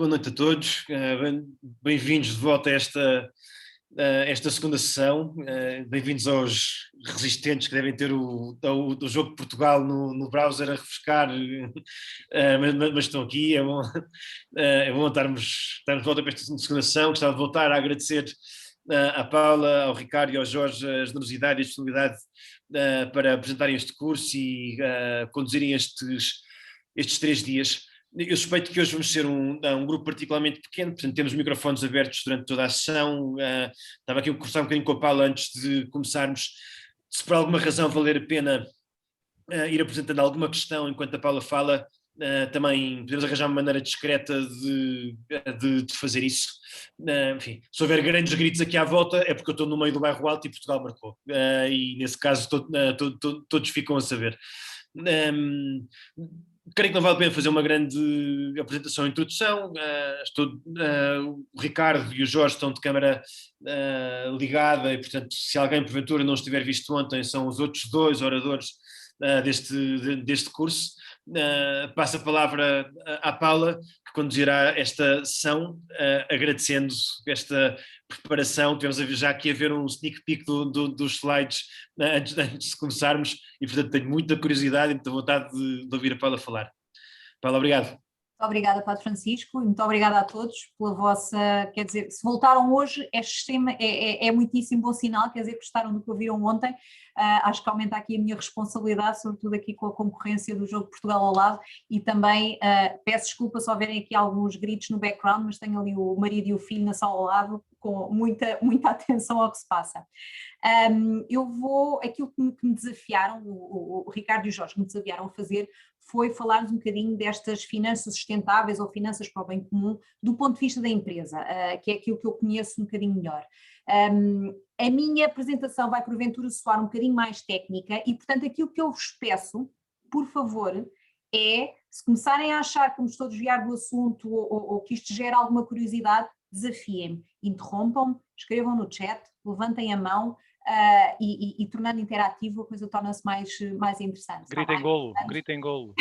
Boa noite a todos, bem-vindos de volta a esta segunda sessão, bem-vindos aos resistentes que devem ter o jogo de Portugal no browser a refrescar, mas estão aqui, é bom estarmos de volta para esta segunda sessão. Gostava de voltar a agradecer à Paula, ao Ricardo e ao Jorge a generosidade e a disponibilidade para apresentarem este curso e conduzirem estes 3 dias. Eu suspeito que hoje vamos ser um grupo particularmente pequeno, portanto temos microfones abertos durante toda a sessão. Estava aqui a conversar um bocadinho com a Paula antes de começarmos, se por alguma razão valer a pena ir apresentando alguma questão enquanto a Paula fala, também podemos arranjar uma maneira discreta de fazer isso. Enfim, se houver grandes gritos aqui à volta é porque eu estou no meio do bairro alto e Portugal marcou, e nesse caso todos ficam a saber. Creio que não vale a pena fazer uma grande apresentação e introdução. O Ricardo e o Jorge estão de câmara ligada e, portanto, se alguém porventura não estiver visto ontem, são os outros dois oradores deste curso. Passo a palavra à Paula, que conduzirá esta sessão, agradecendo esta preparação. Tivemos já aqui a ver um sneak peek dos slides antes de começarmos e, portanto, tenho muita curiosidade e muita vontade de ouvir a Paula falar. Paula, obrigado. Muito obrigada, Padre Francisco, e muito obrigada a todos pela vossa, quer dizer, se voltaram hoje é muitíssimo bom sinal, quer dizer, gostaram do que ouviram ontem. Acho que aumenta aqui a minha responsabilidade, sobretudo aqui com a concorrência do jogo de Portugal ao lado, e também peço desculpa se houverem aqui alguns gritos no background, mas tenho ali o marido e o filho na sala ao lado, com muita atenção ao que se passa. Aquilo que me desafiaram, o Ricardo e o Jorge, que me desafiaram a fazer, foi falar-nos um bocadinho destas finanças sustentáveis ou finanças para o bem comum do ponto de vista da empresa, que é aquilo que eu conheço um bocadinho melhor. A minha apresentação vai porventura soar um bocadinho mais técnica e, portanto, aquilo que eu vos peço, por favor, é, se começarem a achar que me estou a desviar do assunto ou que isto gera alguma curiosidade, desafiem-me, interrompam-me, escrevam no chat, levantem a mão. E tornando interativo a coisa torna-se mais interessante. Gritem golo.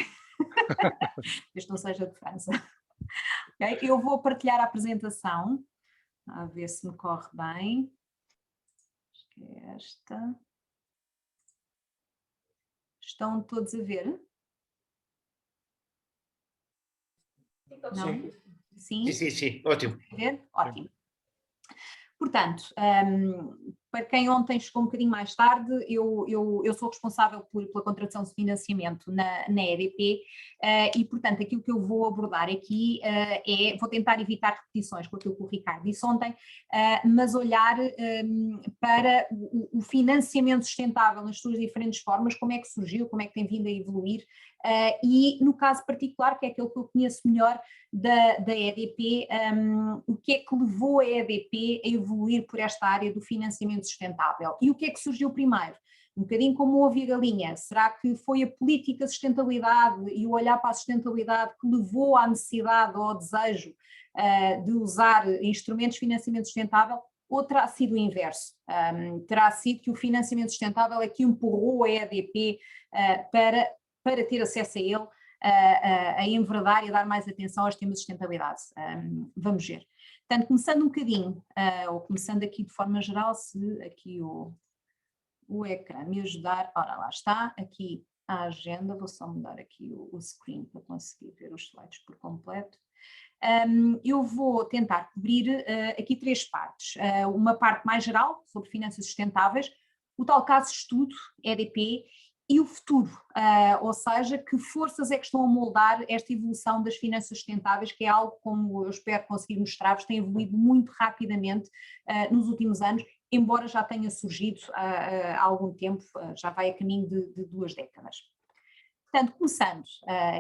Este não seja de França. Okay? Eu vou partilhar a apresentação, a ver se me corre bem. Acho que é esta. Estão todos a ver? Não? Sim? Sim, ótimo. Ótimo. Portanto, para quem ontem chegou um bocadinho mais tarde, eu sou responsável pela contratação de financiamento na EDP e, portanto, aquilo que eu vou abordar aqui vou tentar evitar repetições com aquilo que o Ricardo disse ontem, mas olhar para o financiamento sustentável nas suas diferentes formas, como é que surgiu, como é que tem vindo a evoluir e, no caso particular, que é aquele que eu conheço melhor da EDP, o que é que levou a EDP a evoluir por esta área do financiamento sustentável e o que é que surgiu primeiro? Um bocadinho como o ovo e a galinha, será que foi a política de sustentabilidade e o olhar para a sustentabilidade que levou à necessidade ou ao desejo de usar instrumentos de financiamento sustentável, ou terá sido o inverso? Terá sido que o financiamento sustentável é que empurrou a EDP para ter acesso a ele, a enverdar e a dar mais atenção aos temas de sustentabilidade. Vamos ver. Portanto, começando um bocadinho, ou começando aqui de forma geral, se aqui o ecrã me ajudar, ora lá está, aqui a agenda, vou só mudar aqui o screen para conseguir ver os slides por completo. Eu vou tentar cobrir aqui 3 partes, uma parte mais geral sobre finanças sustentáveis, o tal caso de estudo, EDP, e o futuro, ou seja, que forças é que estão a moldar esta evolução das finanças sustentáveis, que é algo, como eu espero conseguir mostrar-vos, tem evoluído muito rapidamente nos últimos anos, embora já tenha surgido há algum tempo, já vai a caminho de 2 décadas. Portanto, começando,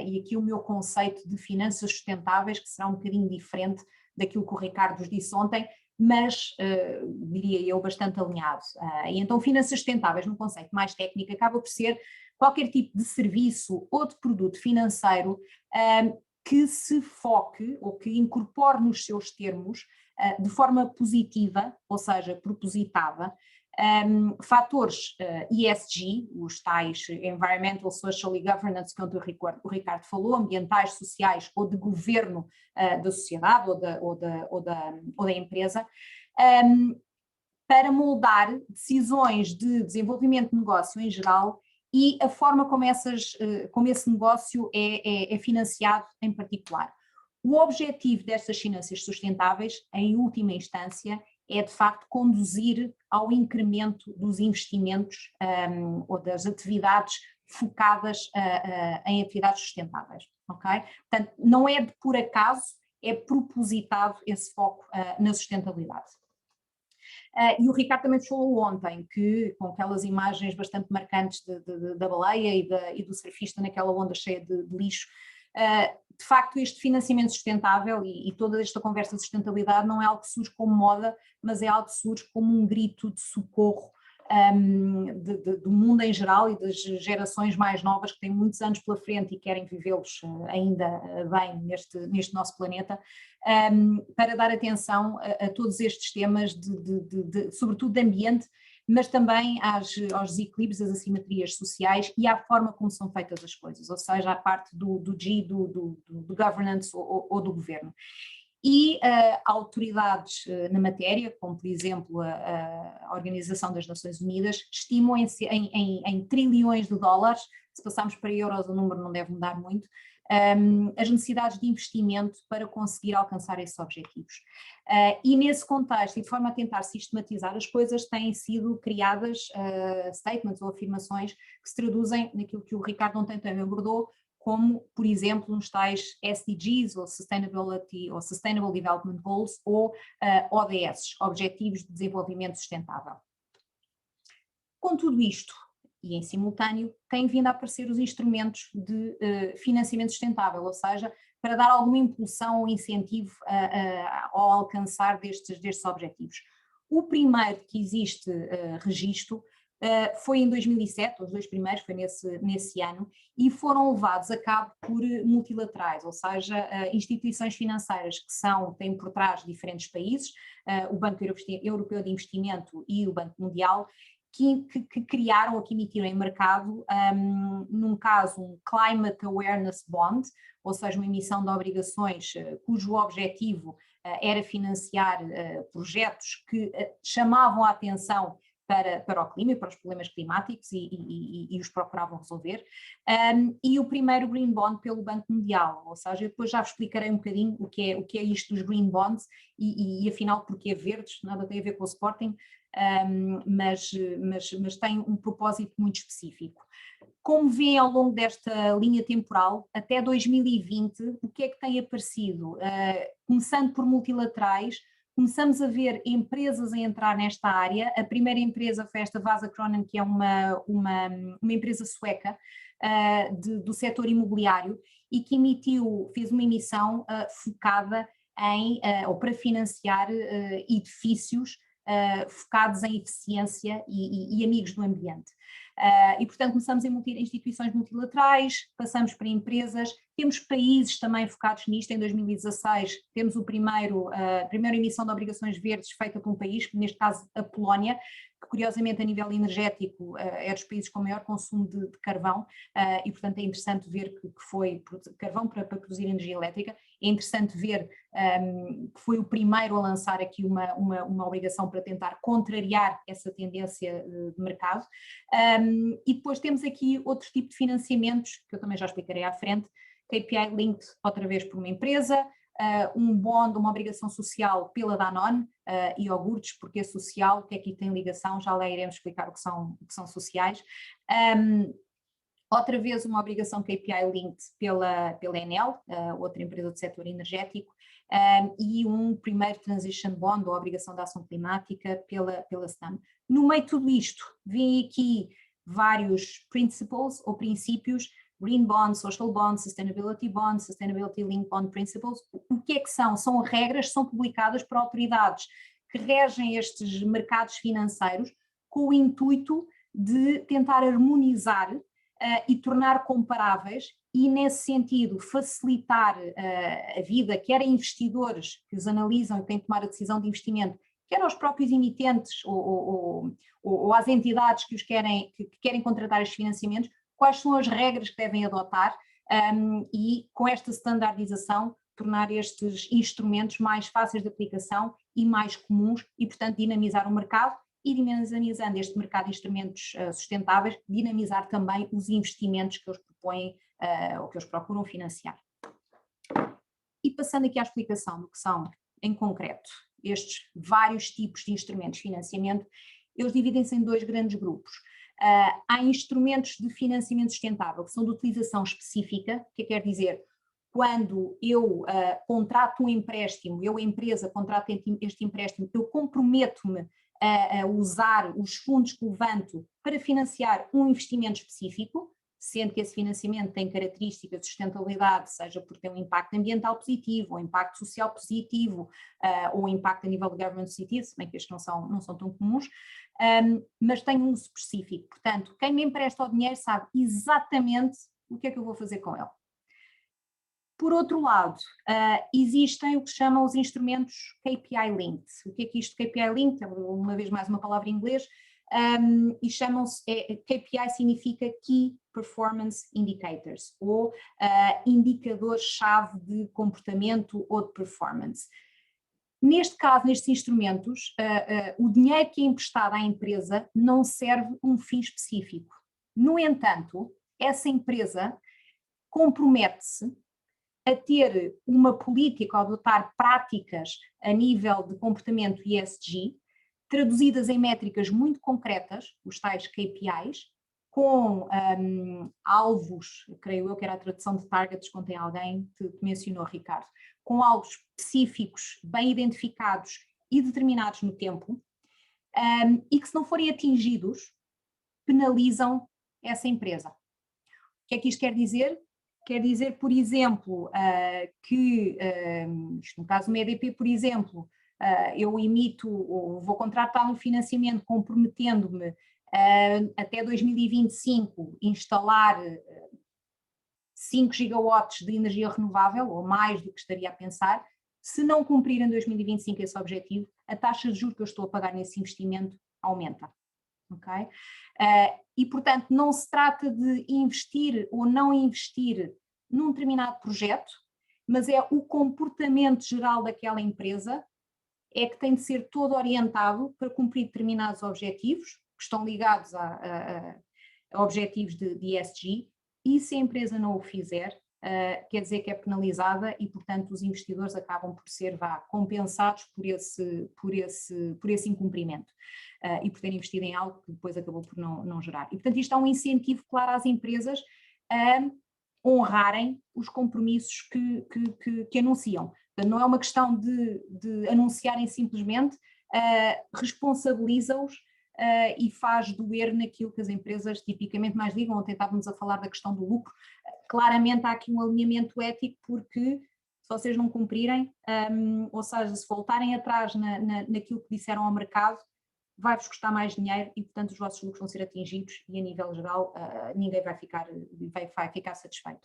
e aqui o meu conceito de finanças sustentáveis, que será um bocadinho diferente daquilo que o Ricardo vos disse ontem, mas, diria eu, bastante alinhado. E então finanças sustentáveis, num conceito mais técnico, acaba por ser qualquer tipo de serviço ou de produto financeiro que se foque ou que incorpore nos seus termos, de forma positiva, ou seja, propositada, Fatores ESG, os tais Environmental, Social e Governance, que o Ricardo falou, ambientais, sociais ou de governo da sociedade ou da empresa, para moldar decisões de desenvolvimento de negócio em geral e a forma como esse negócio é financiado em particular. O objetivo destas finanças sustentáveis, em última instância, é de facto conduzir ao incremento dos investimentos ou das atividades focadas em atividades sustentáveis, ok? Portanto, não é de por acaso, é propositado esse foco na sustentabilidade. E o Ricardo também falou ontem que, com aquelas imagens bastante marcantes da baleia e do surfista naquela onda cheia de lixo, de facto este financiamento sustentável e toda esta conversa de sustentabilidade não é algo que surge como moda, mas é algo que surge como um grito de socorro do mundo em geral e das gerações mais novas que têm muitos anos pela frente e querem vivê-los ainda bem neste nosso planeta, para dar atenção a todos estes temas, sobretudo de ambiente, mas também aos desequilíbrios, às assimetrias sociais e à forma como são feitas as coisas, ou seja, à parte do G, do governance ou do governo. E autoridades na matéria, como por exemplo a Organização das Nações Unidas, estimam em trilhões de dólares, se passarmos para euros o número não deve mudar muito, as necessidades de investimento para conseguir alcançar esses objetivos. E nesse contexto, e de forma a tentar sistematizar as coisas, têm sido criadas statements ou afirmações que se traduzem naquilo que o Ricardo ontem também abordou, como, por exemplo, nos tais SDGs, ou Sustainable Development Goals, ou ODS, Objetivos de Desenvolvimento Sustentável. Com tudo isto, e em simultâneo, têm vindo a aparecer os instrumentos de financiamento sustentável, ou seja, para dar alguma impulsão ou incentivo ao alcançar destes objetivos. O primeiro que existe registro foi em 2007, os dois primeiros foi nesse ano, e foram levados a cabo por multilaterais, ou seja, instituições financeiras que têm por trás diferentes países, o Banco Europeu de Investimento e o Banco Mundial, que criaram ou que emitiram em mercado, num caso, um Climate Awareness Bond, ou seja, uma emissão de obrigações cujo objetivo era financiar projetos que chamavam a atenção para o clima e para os problemas climáticos e os procuravam resolver, e o primeiro Green Bond pelo Banco Mundial, ou seja, eu depois já vos explicarei um bocadinho o que é isto dos Green Bonds e afinal porque é verdes, nada tem a ver com o Sporting, mas tem um propósito muito específico. Como vêem ao longo desta linha temporal, até 2020, o que é que tem aparecido? Começando por multilaterais, começamos a ver empresas a entrar nesta área. A primeira empresa foi esta Vasakronan, que é uma empresa sueca do setor imobiliário e que fez uma emissão focada ou para financiar edifícios focados em eficiência e amigos do ambiente. E, portanto, começamos em instituições multilaterais, passamos para empresas, temos países também focados nisto. Em 2016 temos a primeira emissão de obrigações verdes feita por um país, neste caso a Polónia, que curiosamente a nível energético é dos países com maior consumo de carvão, e portanto é interessante ver que foi carvão para produzir energia elétrica. É interessante ver que foi o primeiro a lançar aqui uma obrigação para tentar contrariar essa tendência de mercado. E depois temos aqui outro tipo de financiamentos, que eu também já explicarei à frente, KPI linked outra vez por uma empresa, um bond, uma obrigação social pela Danone, iogurtes, porque é social, o que é que tem ligação, já lá iremos explicar o que são sociais. Outra vez uma obrigação KPI linked pela Enel, outra empresa do setor energético, e um primeiro Transition Bond, ou obrigação de ação climática, pela Snam. No meio de tudo isto, vêm aqui vários principles ou princípios: Green Bond, Social Bond, Sustainability Bond, Sustainability Linked Bond Principles. O que é que são? São regras que são publicadas por autoridades que regem estes mercados financeiros com o intuito de tentar harmonizar e tornar comparáveis e, nesse sentido, facilitar a vida, quer a investidores que os analisam e têm que tomar a decisão de investimento, quer aos próprios emitentes ou às entidades que querem contratar estes financiamentos, quais são as regras que devem adotar e com esta standardização tornar estes instrumentos mais fáceis de aplicação e mais comuns e, portanto, dinamizar o mercado e, dinamizando este mercado de instrumentos sustentáveis, dinamizar também os investimentos que eles propõem ou que eles procuram financiar. E passando aqui à explicação do que são, em concreto, estes vários tipos de instrumentos de financiamento, eles dividem-se em dois grandes grupos. Há instrumentos de financiamento sustentável que são de utilização específica, que quer dizer, quando eu contrato um empréstimo, eu, a empresa, contrato este empréstimo, eu comprometo-me a usar os fundos que levanto para financiar um investimento específico, sendo que esse financiamento tem características de sustentabilidade, seja por ter um impacto ambiental positivo, ou impacto social positivo, ou impacto a nível de governance positivo, se bem que estes não são tão comuns, mas tem um uso específico. Portanto, quem me empresta o dinheiro sabe exatamente o que é que eu vou fazer com ele. Por outro lado, existem o que se chamam os instrumentos KPI Linked. O que é isto KPI Linked? É uma vez mais uma palavra em inglês, e chamam-se, KPI significa Key Performance Indicators, ou indicadores-chave de comportamento ou de performance. Neste caso, nestes instrumentos, o dinheiro que é emprestado à empresa não serve um fim específico. No entanto, essa empresa compromete-se a ter uma política ou adotar práticas a nível de comportamento ESG, traduzidas em métricas muito concretas, os tais KPIs, com alvos, creio eu que era a tradução de targets, contém alguém que mencionou, Ricardo, com alvos específicos, bem identificados e determinados no tempo, e que se não forem atingidos, penalizam essa empresa. O que é que isto quer dizer? Quer dizer, por exemplo, no caso do EDP, por exemplo, eu emito, ou vou contratar um financiamento comprometendo-me até 2025 instalar 5 gigawatts de energia renovável, ou mais do que estaria a pensar. Se não cumprir em 2025 esse objetivo, a taxa de juros que eu estou a pagar nesse investimento aumenta. Okay? E, portanto, não se trata de investir ou não investir num determinado projeto, mas é o comportamento geral daquela empresa é que tem de ser todo orientado para cumprir determinados objetivos, que estão ligados a objetivos de ESG, e se a empresa não o fizer, quer dizer que é penalizada e, portanto, os investidores acabam por ser compensados por esse incumprimento e por terem investido em algo que depois acabou por não gerar. E, portanto, isto é um incentivo claro às empresas a honrarem os compromissos que anunciam. Portanto, não é uma questão de anunciarem simplesmente, responsabiliza-os e faz doer naquilo que as empresas tipicamente mais digam. Ontem estávamos a falar da questão do lucro. Claramente há aqui um alinhamento ético, porque se vocês não cumprirem, ou seja, se voltarem atrás naquilo que disseram ao mercado, vai-vos custar mais dinheiro e, portanto, os vossos lucros vão ser atingidos e, a nível geral, ninguém vai ficar satisfeito.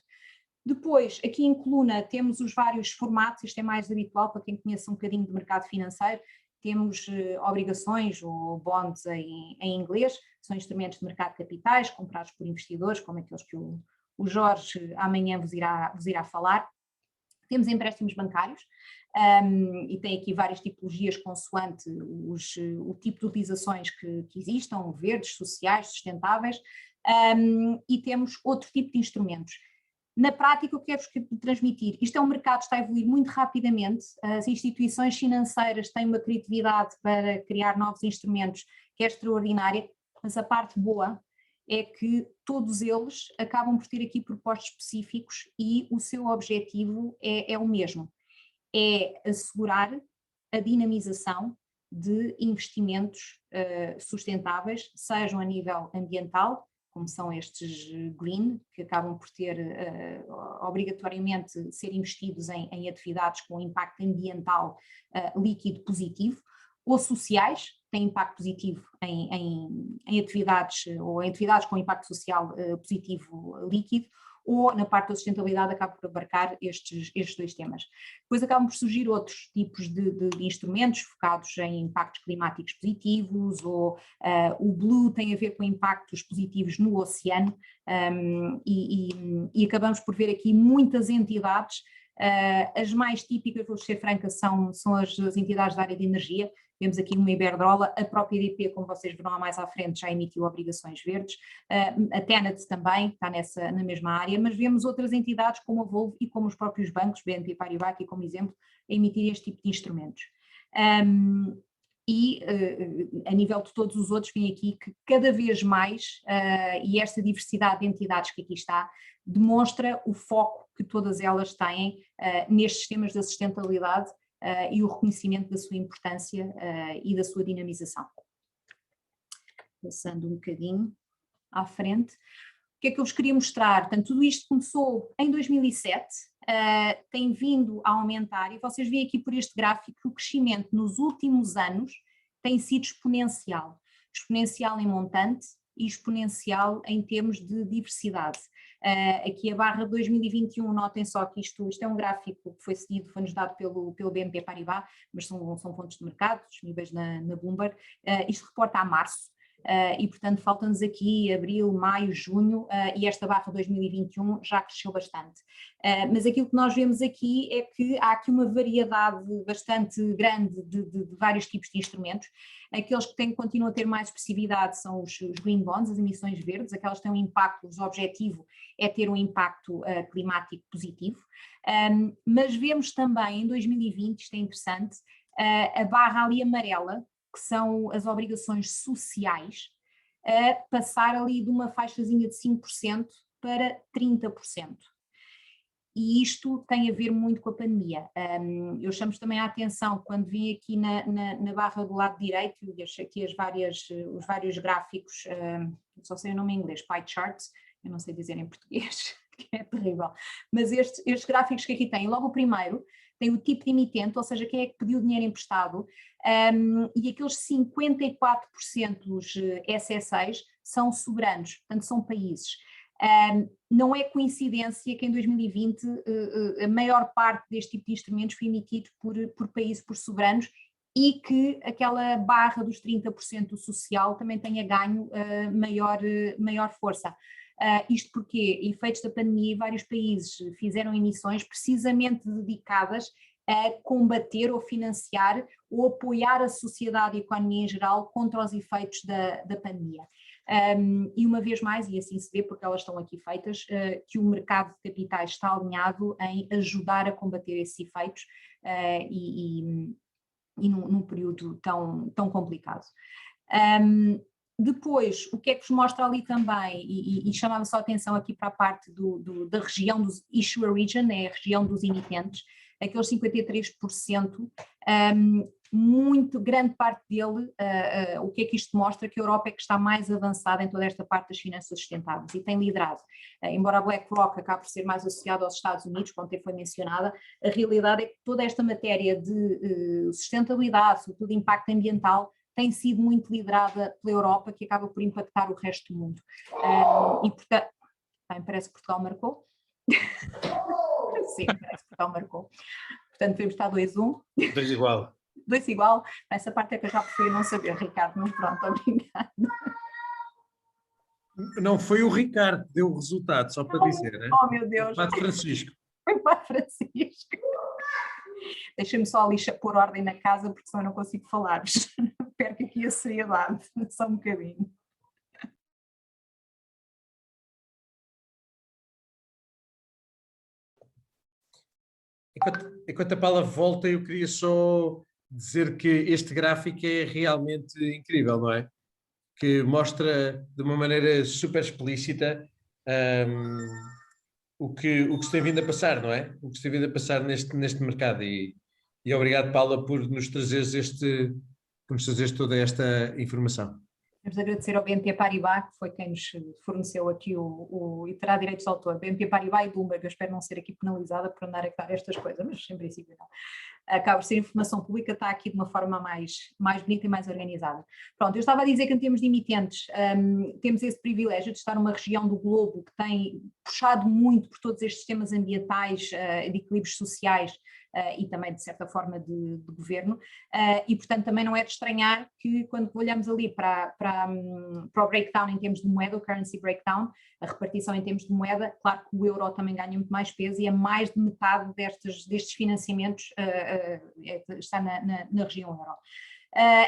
Depois, aqui em coluna, temos os vários formatos, isto é mais habitual para quem conhece um bocadinho de mercado financeiro. Temos obrigações ou bonds em inglês, são instrumentos de mercado de capitais comprados por investidores, como aqueles que o Jorge amanhã vos irá falar. Temos empréstimos bancários e tem aqui várias tipologias consoante o tipo de utilizações que existam, verdes, sociais, sustentáveis, e temos outro tipo de instrumentos. Na prática, o que quero-vos transmitir? Isto é um mercado que está a evoluir muito rapidamente, as instituições financeiras têm uma criatividade para criar novos instrumentos que é extraordinária, mas a parte boa é que todos eles acabam por ter aqui propósitos específicos e o seu objetivo é o mesmo, é assegurar a dinamização de investimentos sustentáveis, sejam a nível ambiental, como são estes green, que acabam por ter obrigatoriamente ser investidos em atividades com impacto ambiental líquido positivo, ou sociais, têm impacto positivo em atividades ou em atividades com impacto social positivo líquido, ou na parte da sustentabilidade acaba por abarcar estes dois temas. Depois acabam por surgir outros tipos de instrumentos focados em impactos climáticos positivos, ou o Blue tem a ver com impactos positivos no oceano, e acabamos por ver aqui muitas entidades. As mais típicas, vou ser franca, são as entidades da área de energia. Vemos aqui uma Iberdrola, a própria EDP, como vocês verão mais à frente, já emitiu obrigações verdes, a TenneT também está na mesma área, mas vemos outras entidades como a Volvo e como os próprios bancos, BNP Paribas aqui como exemplo, a emitir este tipo de instrumentos. A nível de todos os outros, vem aqui que cada vez mais, e esta diversidade de entidades que aqui está, demonstra o foco que todas elas têm nestes temas da sustentabilidade, e o reconhecimento da sua importância e da sua dinamização. Passando um bocadinho à frente. O que é que eu vos queria mostrar? Portanto, tudo isto começou em 2007, tem vindo a aumentar, e vocês veem aqui por este gráfico que o crescimento nos últimos anos tem sido exponencial. Exponencial em montante e exponencial em termos de diversidade. Aqui a barra de 2021, notem só que isto é um gráfico que foi-nos dado pelo BNP Paribas, mas são fontes de mercado, disponíveis na Bloomberg. Isto reporta a março, e portanto faltam-nos aqui abril, maio, junho, e esta barra de 2021 já cresceu bastante. Mas aquilo que nós vemos aqui é que há aqui uma variedade bastante grande de vários tipos de instrumentos. Aqueles que continuam a ter mais expressividade são os green bonds, as emissões verdes, aquelas que têm um impacto, o objetivo é ter um impacto climático positivo, mas vemos também em 2020, isto é interessante, a barra ali amarela, que são as obrigações sociais, a passar ali de uma faixazinha de 5% para 30%. E isto tem a ver muito com a pandemia. Eu chamo também a atenção quando vim aqui na barra do lado direito, e deixo aqui os vários gráficos, só sei o nome em inglês, pie charts, eu não sei dizer em português, que é terrível, mas estes gráficos que aqui têm, logo o primeiro, tem o tipo de emitente, ou seja, quem é que pediu dinheiro emprestado, e aqueles 54% dos SSAs são soberanos, portanto são países. Não é coincidência que em 2020 a maior parte deste tipo de instrumentos foi emitido por países, por soberanos, e que aquela barra dos 30% social também tenha ganho maior força. Isto porque, efeitos da pandemia, vários países fizeram emissões precisamente dedicadas a combater ou financiar ou apoiar a sociedade e a economia em geral contra os efeitos da pandemia. E uma vez mais, e assim se vê porque elas estão aqui feitas, que o mercado de capitais está alinhado em ajudar a combater esses efeitos e num período tão complicado. Depois, o que é que vos mostra ali também, e chamava só a atenção aqui para a parte da região dos issuer region, é a região dos emitentes, aqueles 53%, muito grande parte dele, o que é que isto mostra? Que a Europa é que está mais avançada em toda esta parte das finanças sustentáveis e tem liderado. Embora a BlackRock acabe por ser mais associada aos Estados Unidos, como até foi mencionada, a realidade é que toda esta matéria de sustentabilidade, sobretudo impacto ambiental, tem sido muito liderada pela Europa, que acaba por impactar o resto do mundo. E portanto, parece que Portugal marcou. Sim, parece que Portugal marcou. Portanto, devemos estar 2-1. 2 igual. 2 igual. Essa parte é que eu já preferi não saber, Ricardo, mas pronto, obrigado. Não foi o Ricardo que deu o resultado, só para dizer, né? Oh, meu Deus. Foi o Padre Francisco. Foi o Padre Francisco. Deixem-me só ali pôr ordem na casa, porque senão eu não consigo falar. Perco aqui a seriedade, só um bocadinho. Enquanto a Paula volta, eu queria só dizer que este gráfico é realmente incrível, não é? Que mostra de uma maneira super explícita o que se tem vindo a passar, não é? O que se tem vindo a passar neste mercado. E obrigado, Paula, por nos trazeres toda esta informação. Queremos agradecer ao BNP Paribas, que foi quem nos forneceu aqui e terá direitos de autor. BNP Paribas e Bloomberg, eu espero não ser aqui penalizada por andar a dar estas coisas, mas em princípio não. acaba por ser informação pública, está aqui de uma forma mais bonita e mais organizada. Pronto, eu estava a dizer que em termos de emitentes, temos esse privilégio de estar numa região do globo que tem puxado muito por todos estes temas ambientais, de equilíbrios sociais, e também de certa forma de governo, e portanto também não é de estranhar que quando olhamos ali para o breakdown em termos de moeda, o currency breakdown, a repartição em termos de moeda, claro que o euro também ganha muito mais peso e é mais de metade destes financiamentos está na região euro.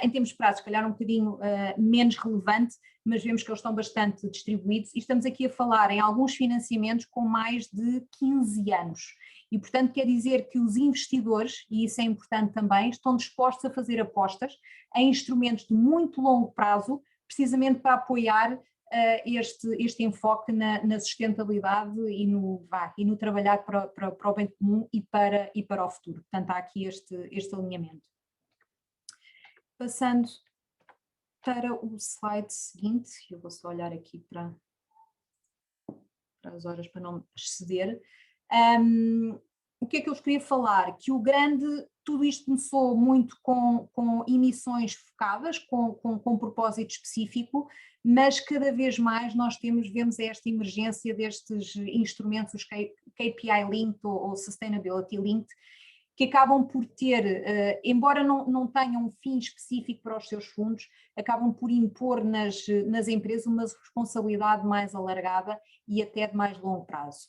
Em termos de prazos, se calhar um bocadinho menos relevante, mas vemos que eles estão bastante distribuídos e estamos aqui a falar em alguns financiamentos com mais de 15 anos. E, portanto, quer dizer que os investidores, e isso é importante também, estão dispostos a fazer apostas em instrumentos de muito longo prazo, precisamente para apoiar este enfoque na sustentabilidade e no trabalhar para o bem comum e para o futuro. Portanto, há aqui este alinhamento. Passando para o slide seguinte, eu vou só olhar aqui para as horas para não exceder. O que é que eu vos queria falar? Que tudo isto começou muito com emissões focadas, com propósito específico, mas cada vez mais nós vemos esta emergência destes instrumentos, os KPI linked ou Sustainability linked, que acabam por ter, embora não tenham um fim específico para os seus fundos, acabam por impor nas empresas uma responsabilidade mais alargada e até de mais longo prazo.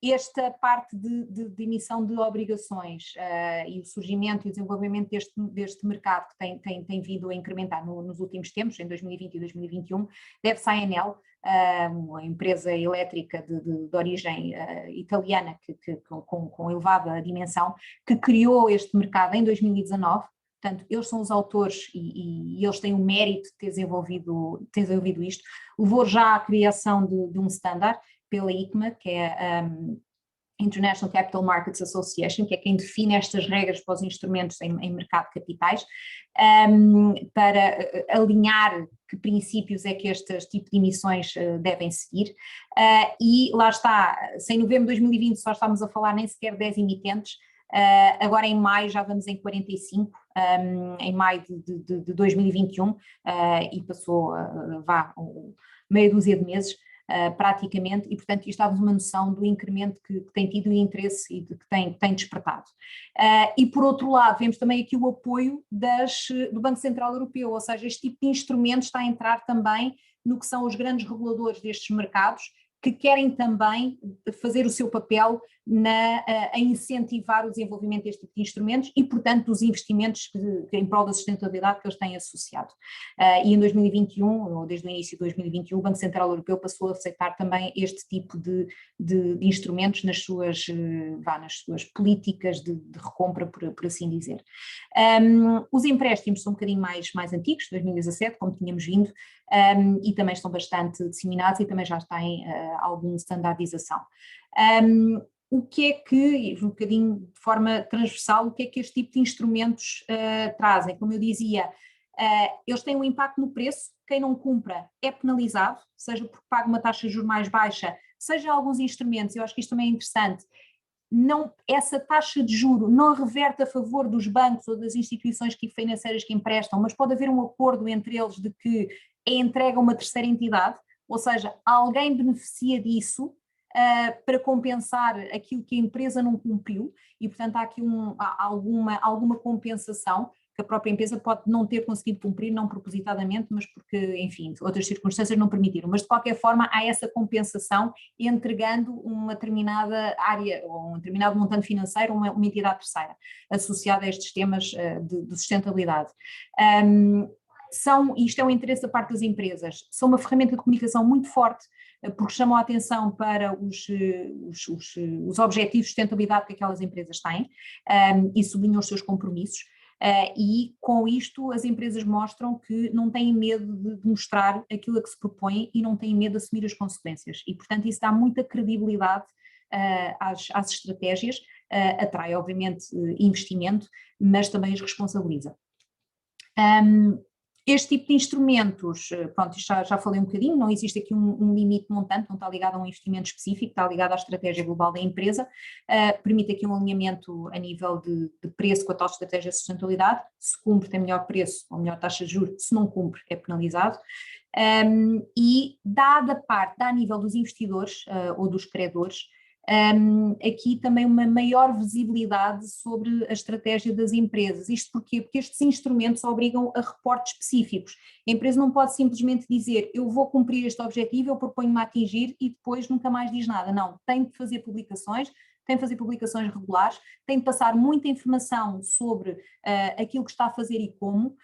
Esta parte de emissão de obrigações e o surgimento e o desenvolvimento deste mercado que tem vindo a incrementar nos últimos tempos, em 2020 e 2021, deve-se à Enel, uma empresa elétrica de origem italiana com elevada dimensão, que criou este mercado em 2019. Portanto, eles são os autores e eles têm o mérito de ter desenvolvido isto. Levou já à criação de um standard pela ICMA, que é a International Capital Markets Association, que é quem define estas regras para os instrumentos em mercado de capitais, para alinhar que princípios é que este tipo de emissões devem seguir. E lá está, se em novembro de 2020 só estávamos a falar nem sequer 10 emitentes, agora em maio já vamos em 45, em maio de 2021, e passou meia dúzia de meses, praticamente, e portanto isto dá-vos uma noção do incremento que tem tido e interesse e que tem despertado. E por outro lado, vemos também aqui o apoio do Banco Central Europeu, ou seja, este tipo de instrumento está a entrar também no que são os grandes reguladores destes mercados, que querem também fazer o seu papel a incentivar o desenvolvimento deste tipo de instrumentos e, portanto, dos investimentos em prol da sustentabilidade que eles têm associado. E em 2021, ou desde o início de 2021, o Banco Central Europeu passou a aceitar também este tipo de instrumentos nas suas políticas de recompra, por assim dizer. Os empréstimos são um bocadinho mais antigos, 2017, como tínhamos vindo, e também estão bastante disseminados e também já têm alguma standardização. O que é que, um bocadinho de forma transversal, o que é que este tipo de instrumentos trazem? Como eu dizia, eles têm um impacto no preço, quem não cumpra é penalizado, seja porque paga uma taxa de juros mais baixa, seja alguns instrumentos, eu acho que isto também é interessante, essa taxa de juro não reverte a favor dos bancos ou das instituições financeiras que emprestam, mas pode haver um acordo entre eles de que é entregue a uma terceira entidade, ou seja, alguém beneficia disso para compensar aquilo que a empresa não cumpriu e, portanto, há aqui alguma compensação que a própria empresa pode não ter conseguido cumprir, não propositadamente, mas porque, enfim, outras circunstâncias não permitiram. Mas, de qualquer forma, há essa compensação entregando uma determinada área ou um determinado montante financeiro a uma entidade terceira associada a estes temas de sustentabilidade. Isto é um interesse da parte das empresas, são uma ferramenta de comunicação muito forte, porque chamam a atenção para os objetivos de sustentabilidade que aquelas empresas têm e sublinham os seus compromissos. E com isto as empresas mostram que não têm medo de mostrar aquilo a que se propõem e não têm medo de assumir as consequências e, portanto, isso dá muita credibilidade às estratégias, atrai obviamente investimento, mas também as responsabiliza. Este tipo de instrumentos, pronto, isto já falei um bocadinho, não existe aqui um limite montante, não está ligado a um investimento específico, está ligado à estratégia global da empresa, permite aqui um alinhamento a nível de preço com a tal estratégia de sustentabilidade, se cumpre tem melhor preço ou melhor taxa de juros, se não cumpre é penalizado, e dá a nível dos investidores ou dos credores, aqui também uma maior visibilidade sobre a estratégia das empresas. Isto porquê? Porque estes instrumentos obrigam a reportes específicos. A empresa não pode simplesmente dizer eu vou cumprir este objetivo, eu proponho-me a atingir e depois nunca mais diz nada. Não, tem de fazer publicações, tem de fazer publicações regulares, tem de passar muita informação sobre aquilo que está a fazer e como,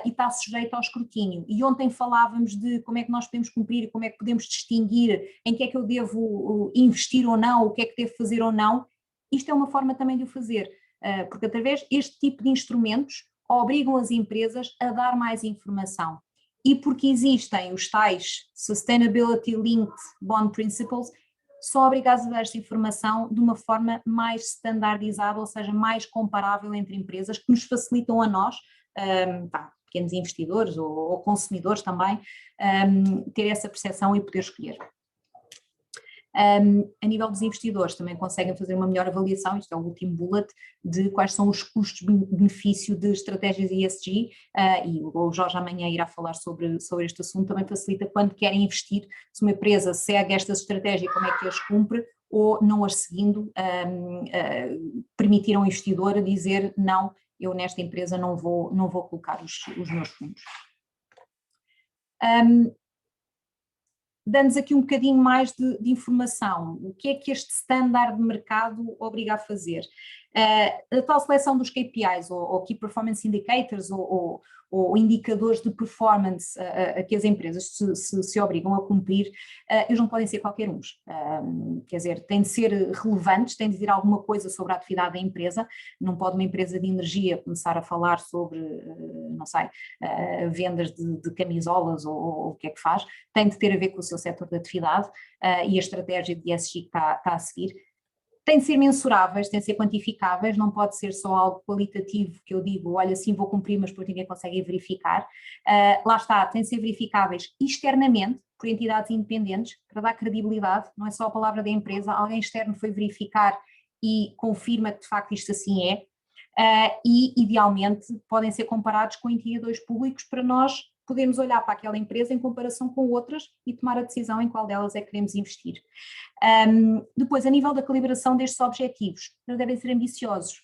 e está sujeito ao escrutínio. E ontem falávamos de como é que nós podemos cumprir, como é que podemos distinguir em que é que eu devo investir ou não, o que é que devo fazer ou não. Isto é uma forma também de o fazer, porque através deste tipo de instrumentos obrigam as empresas a dar mais informação. E porque existem os tais Sustainability Linked Bond Principles, são obrigados a dar esta informação de uma forma mais standardizada, ou seja, mais comparável entre empresas, que nos facilitam a nós, pequenos investidores ou consumidores também, ter essa percepção e poder escolher. A nível dos investidores também conseguem fazer uma melhor avaliação, isto é o último bullet, de quais são os custos-benefício de estratégias ESG, e o Jorge amanhã irá falar sobre este assunto, também facilita quando querem investir, se uma empresa segue estas estratégias, como é que as cumpre, ou não as seguindo, permitir ao investidor dizer não, eu nesta empresa não vou colocar os meus fundos. Dando-nos aqui um bocadinho mais de informação, o que é que este standard de mercado obriga a fazer? A tal seleção dos KPIs, ou Key Performance Indicators, ou indicadores de performance a que as empresas se obrigam a cumprir, eles não podem ser qualquer uns. Quer dizer, têm de ser relevantes, têm de dizer alguma coisa sobre a atividade da empresa, não pode uma empresa de energia começar a falar sobre, não sei, vendas de camisolas ou o que é que faz, tem de ter a ver com o seu setor de atividade e a estratégia de ESG que está a seguir. Tem de ser mensuráveis, tem de ser quantificáveis, não pode ser só algo qualitativo que eu digo, olha, sim, vou cumprir, mas depois ninguém consegue verificar. Lá está, tem de ser verificáveis externamente, por entidades independentes, para dar credibilidade, não é só a palavra da empresa, alguém externo foi verificar e confirma que de facto isto assim é, e idealmente podem ser comparados com indicadores públicos para nós podermos olhar para aquela empresa em comparação com outras e tomar a decisão em qual delas é que queremos investir. Depois, a nível da calibração destes objetivos, eles devem ser ambiciosos,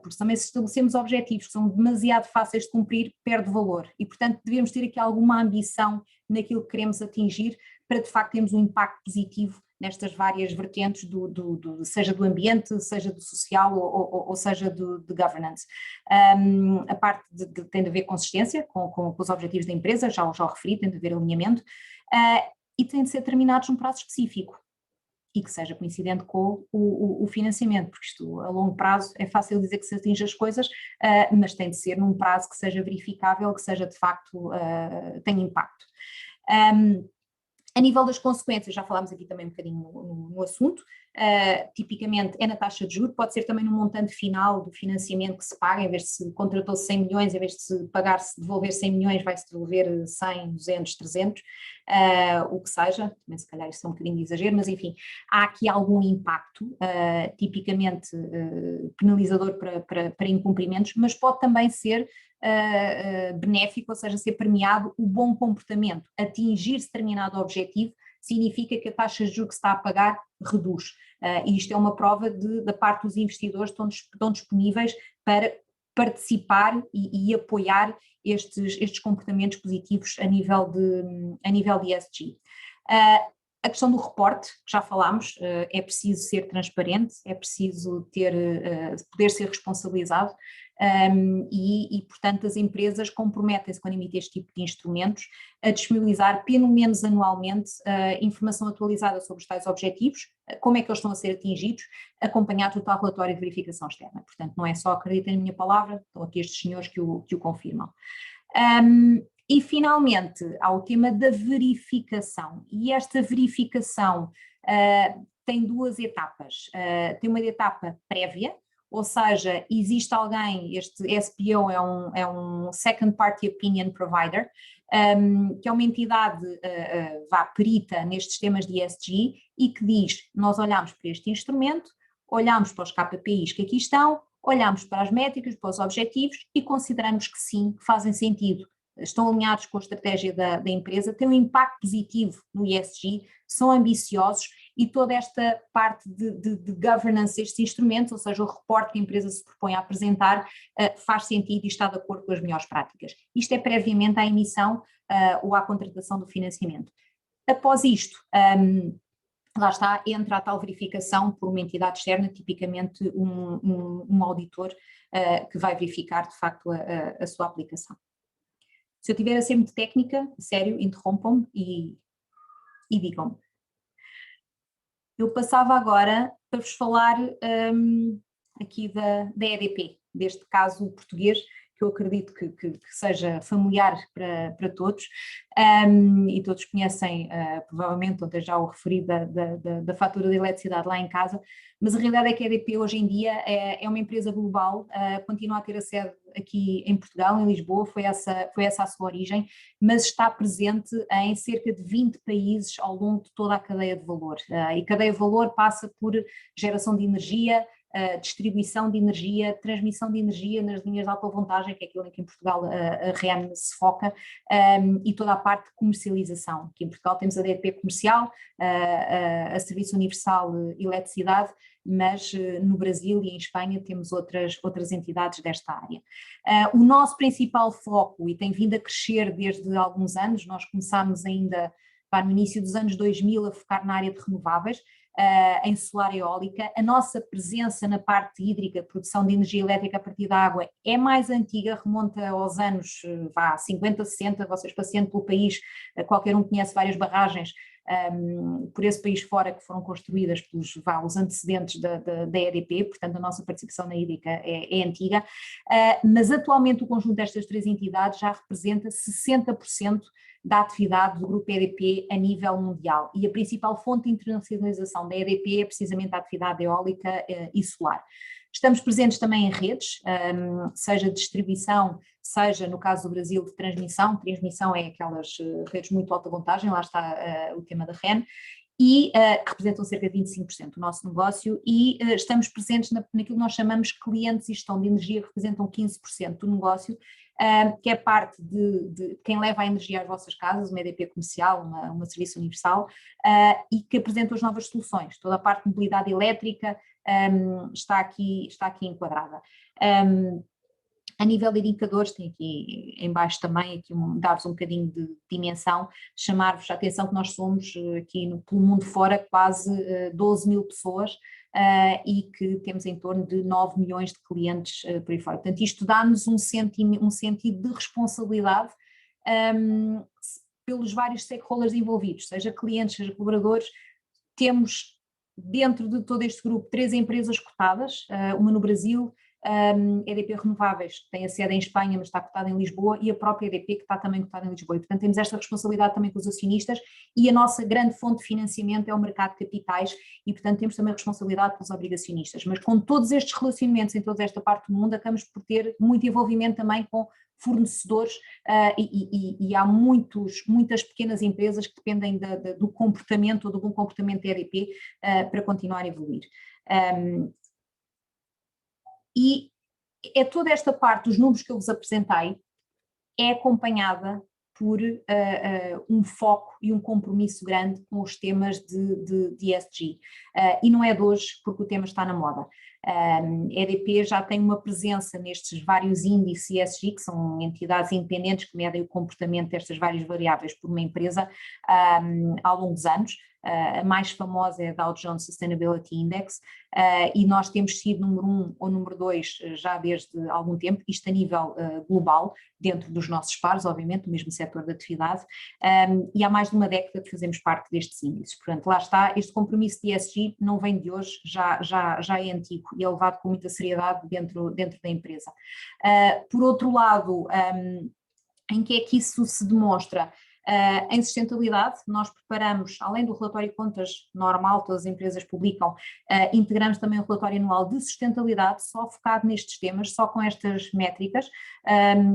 porque também se estabelecemos objetivos que são demasiado fáceis de cumprir, perde valor e, portanto, devemos ter aqui alguma ambição naquilo que queremos atingir para, de facto, termos um impacto positivo nestas várias vertentes, seja do ambiente, seja do social ou seja de governance. A parte tem de haver consistência com os objetivos da empresa, já referi, tem de haver alinhamento, e tem de ser terminados num prazo específico e que seja coincidente com o financiamento, porque isto a longo prazo é fácil dizer que se atinge as coisas, mas tem de ser num prazo que seja verificável, que seja de facto, tenha impacto. A nível das consequências, já falámos aqui também um bocadinho no assunto, tipicamente é na taxa de juros, pode ser também no montante final do financiamento que se paga, em vez de se contratou 100 milhões, em vez de se devolver 100 milhões, vai-se devolver 100, 200, 300, o que seja, também se calhar isso é um bocadinho de exagero, mas enfim, há aqui algum impacto, tipicamente penalizador para incumprimentos, mas pode também ser benéfico, ou seja, ser premiado o bom comportamento. Atingir determinado objetivo significa que a taxa de juros que se está a pagar reduz. E isto é uma prova da parte dos investidores que estão disponíveis para participar e apoiar estes comportamentos positivos a nível de ESG. A questão do reporte, que já falámos, é preciso ser transparente, é preciso poder ser responsabilizado, e, portanto, as empresas comprometem-se, quando emitem este tipo de instrumentos, a disponibilizar, pelo menos anualmente, informação atualizada sobre os tais objetivos, como é que eles estão a ser atingidos, acompanhado do tal relatório de verificação externa. Portanto, não é só acreditem na minha palavra, estão aqui estes senhores que o confirmam. E, finalmente, há o tema da verificação, e esta verificação tem duas etapas. Tem uma etapa prévia, ou seja, existe alguém, este SPO é um Second Party Opinion Provider, que é uma entidade perita nestes temas de ESG e que diz, nós olhamos para este instrumento, olhamos para os KPIs que aqui estão, olhamos para as métricas, para os objetivos e consideramos que sim, que fazem sentido, estão alinhados com a estratégia da empresa, têm um impacto positivo no ESG, são ambiciosos e toda esta parte de governance destes instrumentos, ou seja, o reporte que a empresa se propõe a apresentar, faz sentido e está de acordo com as melhores práticas. Isto é previamente à emissão ou à contratação do financiamento. Após isto, lá está, entra a tal verificação por uma entidade externa, tipicamente um auditor que vai verificar de facto a sua aplicação. Se eu estiver a ser muito técnica, sério, interrompam-me e digam-me. Eu passava agora para vos falar aqui da EDP, deste caso português, que eu acredito que seja familiar para todos, e todos conhecem provavelmente, ontem já o referi da fatura de eletricidade lá em casa, mas a realidade é que a EDP hoje em dia é uma empresa global, continua a ter a sede aqui em Portugal, em Lisboa, foi essa a sua origem, mas está presente em cerca de 20 países ao longo de toda a cadeia de valor, e cadeia de valor passa por geração de energia, distribuição de energia, transmissão de energia nas linhas de alta voltagem, que é aquilo em que em Portugal a REN se foca, e toda a parte de comercialização. Aqui em Portugal temos a EDP comercial, a Serviço Universal Eletricidade, mas no Brasil e em Espanha temos outras entidades desta área. O nosso principal foco, e tem vindo a crescer desde alguns anos, nós começámos ainda no início dos anos 2000 a focar na área de renováveis, em solar e eólica. A nossa presença na parte hídrica, produção de energia elétrica a partir da água, é mais antiga, remonta aos anos 50, 60, vocês passeando pelo país, qualquer um conhece várias barragens por esse país fora que foram construídas pelos os antecedentes da EDP, portanto a nossa participação na hídrica é antiga, mas atualmente o conjunto destas três entidades já representa 60% da atividade do grupo EDP a nível mundial e a principal fonte de internacionalização da EDP é precisamente a atividade eólica e solar. Estamos presentes também em redes, seja de distribuição, seja no caso do Brasil de transmissão é aquelas redes muito alta voltagem, lá está o tema da REN, e que representam cerca de 25% do nosso negócio e estamos presentes naquilo que nós chamamos clientes e gestão de energia, que representam 15% do negócio, que é parte de quem leva a energia às vossas casas, uma EDP comercial, uma Serviço Universal, e que apresenta as novas soluções. Toda a parte de mobilidade elétrica está aqui enquadrada. A nível de indicadores, tem aqui em baixo também, dar-vos um bocadinho de dimensão, chamar-vos a atenção que nós somos aqui pelo mundo fora quase 12 mil pessoas e que temos em torno de 9 milhões de clientes por aí fora. Portanto, isto dá-nos um sentido de responsabilidade pelos vários stakeholders envolvidos, seja clientes, seja colaboradores. Temos dentro de todo este grupo 3 empresas cotadas, uma no Brasil, EDP Renováveis, que tem a sede em Espanha, mas está cotada em Lisboa, e a própria EDP, que está também cotada em Lisboa. E, portanto, temos esta responsabilidade também com os acionistas e a nossa grande fonte de financiamento é o mercado de capitais e, portanto, temos também a responsabilidade pelos obrigacionistas. Mas com todos estes relacionamentos em toda esta parte do mundo, acabamos por ter muito envolvimento também com fornecedores e há muitas pequenas empresas que dependem do comportamento ou do bom comportamento da EDP para continuar a evoluir. E é toda esta parte dos números que eu vos apresentei é acompanhada por um foco e um compromisso grande com os temas de ESG. E não é de hoje, porque o tema está na moda. A EDP já tem uma presença nestes vários índices ESG, que são entidades independentes que medem o comportamento destas várias variáveis por uma empresa ao longo dos anos. A mais famosa é a Dow Jones Sustainability Index e nós temos sido número 1 ou número 2 já desde algum tempo, isto a nível global, dentro dos nossos pares, obviamente, do mesmo setor de atividade, e há mais de uma década que fazemos parte destes índices. Portanto, lá está, este compromisso de ESG não vem de hoje, já é antigo e é levado com muita seriedade dentro da empresa. Por outro lado, em que é que isso se demonstra? Em sustentabilidade, nós preparamos, além do relatório de contas normal, todas as empresas publicam, integramos também o relatório anual de sustentabilidade, só focado nestes temas, só com estas métricas,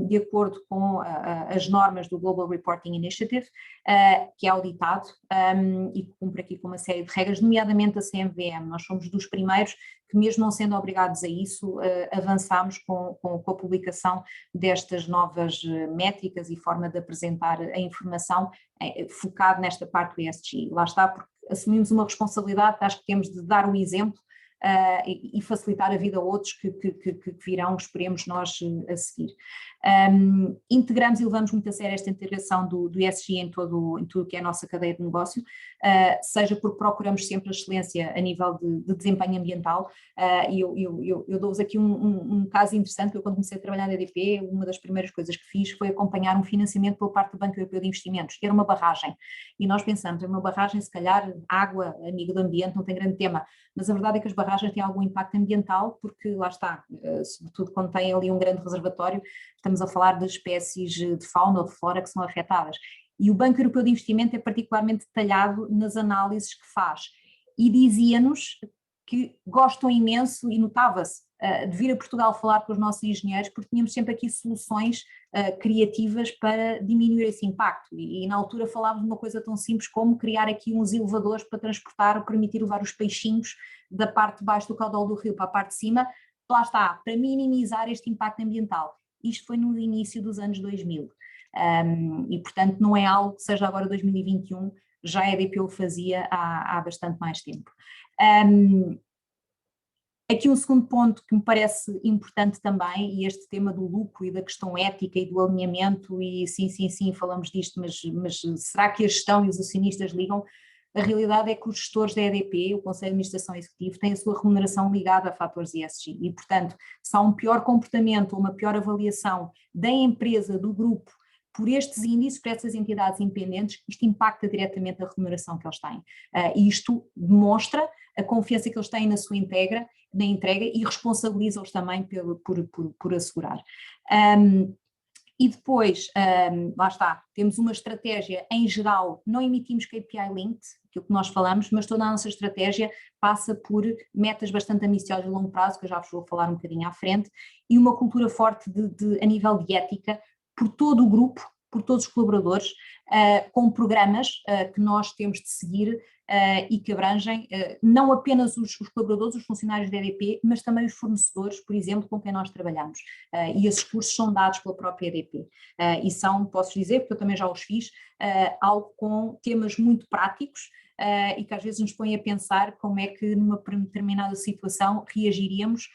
de acordo com as normas do Global Reporting Initiative, que é auditado e que cumpre aqui com uma série de regras, nomeadamente a CMVM. Nós somos dos primeiros que, mesmo não sendo obrigados a isso, avançámos com a publicação destas novas métricas e forma de apresentar a informação focado nesta parte do ESG. Lá está, porque assumimos uma responsabilidade, acho que temos de dar o exemplo e facilitar a vida a outros que virão, esperemos nós, a seguir. Integramos e levamos muito a sério esta integração do ESG em tudo que é a nossa cadeia de negócio, seja porque procuramos sempre a excelência a nível de desempenho ambiental, e eu dou-vos aqui um caso interessante, que eu quando comecei a trabalhar na EDP, uma das primeiras coisas que fiz foi acompanhar um financiamento por parte do Banco Europeu de Investimentos, que era uma barragem, e nós pensamos, é uma barragem, se calhar água, amiga do ambiente, não tem grande tema, mas a verdade é que as barragens têm algum impacto ambiental, porque lá está, sobretudo quando tem ali um grande reservatório, estamos a falar de espécies de fauna ou de flora que são afetadas. E o Banco Europeu de Investimento é particularmente detalhado nas análises que faz. E dizia-nos que gostam imenso, e notava-se, de vir a Portugal falar com os nossos engenheiros, porque tínhamos sempre aqui soluções criativas para diminuir esse impacto. E na altura falávamos de uma coisa tão simples como criar aqui uns elevadores para transportar ou permitir levar os peixinhos da parte de baixo do caudal do rio para a parte de cima, lá está, para minimizar este impacto ambiental. Isto foi no início dos anos 2000. E portanto não é algo que seja agora 2021, já a EDP o fazia há bastante mais tempo. Aqui um segundo ponto que me parece importante também, e este tema do lucro e da questão ética e do alinhamento, e sim, falamos disto, mas será que a gestão e os acionistas ligam? A realidade é que os gestores da EDP, o Conselho de Administração Executivo, têm a sua remuneração ligada a fatores ESG e, portanto, se há um pior comportamento ou uma pior avaliação da empresa, do grupo, por estes índices, por estas entidades independentes, isto impacta diretamente a remuneração que eles têm. E isto demonstra a confiança que eles têm na sua entrega e responsabiliza-os também por assegurar. E depois, lá está, temos uma estratégia em geral, não emitimos KPI linked, aquilo que nós falamos, mas toda a nossa estratégia passa por metas bastante ambiciosas a longo prazo, que eu já vos vou falar um bocadinho à frente, e uma cultura forte a nível de ética, por todo o grupo, por todos os colaboradores, com programas que nós temos de seguir e que abrangem não apenas os colaboradores, os funcionários da EDP, mas também os fornecedores, por exemplo, com quem nós trabalhamos. E esses cursos são dados pela própria EDP. E são, posso dizer, porque eu também já os fiz, algo com temas muito práticos, e que às vezes nos põe a pensar como é que numa determinada situação reagiríamos,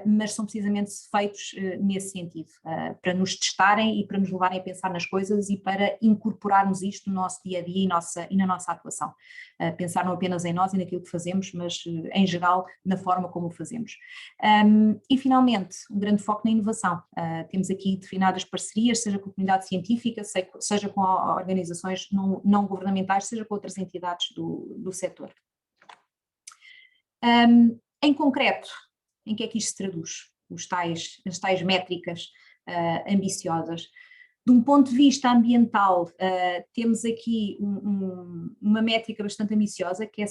mas são precisamente feitos nesse sentido, para nos testarem e para nos levarem a pensar nas coisas e para incorporarmos isto no nosso dia-a-dia e na nossa atuação. Pensar não apenas em nós e naquilo que fazemos, mas em geral na forma como o fazemos. E finalmente, um grande foco na inovação. Temos aqui definidas parcerias, seja com a comunidade científica, seja com organizações não governamentais, seja com outras entidades do setor. Em concreto, em que é que isto se traduz? As tais métricas ambiciosas. De um ponto de vista ambiental, temos aqui uma métrica bastante ambiciosa, que é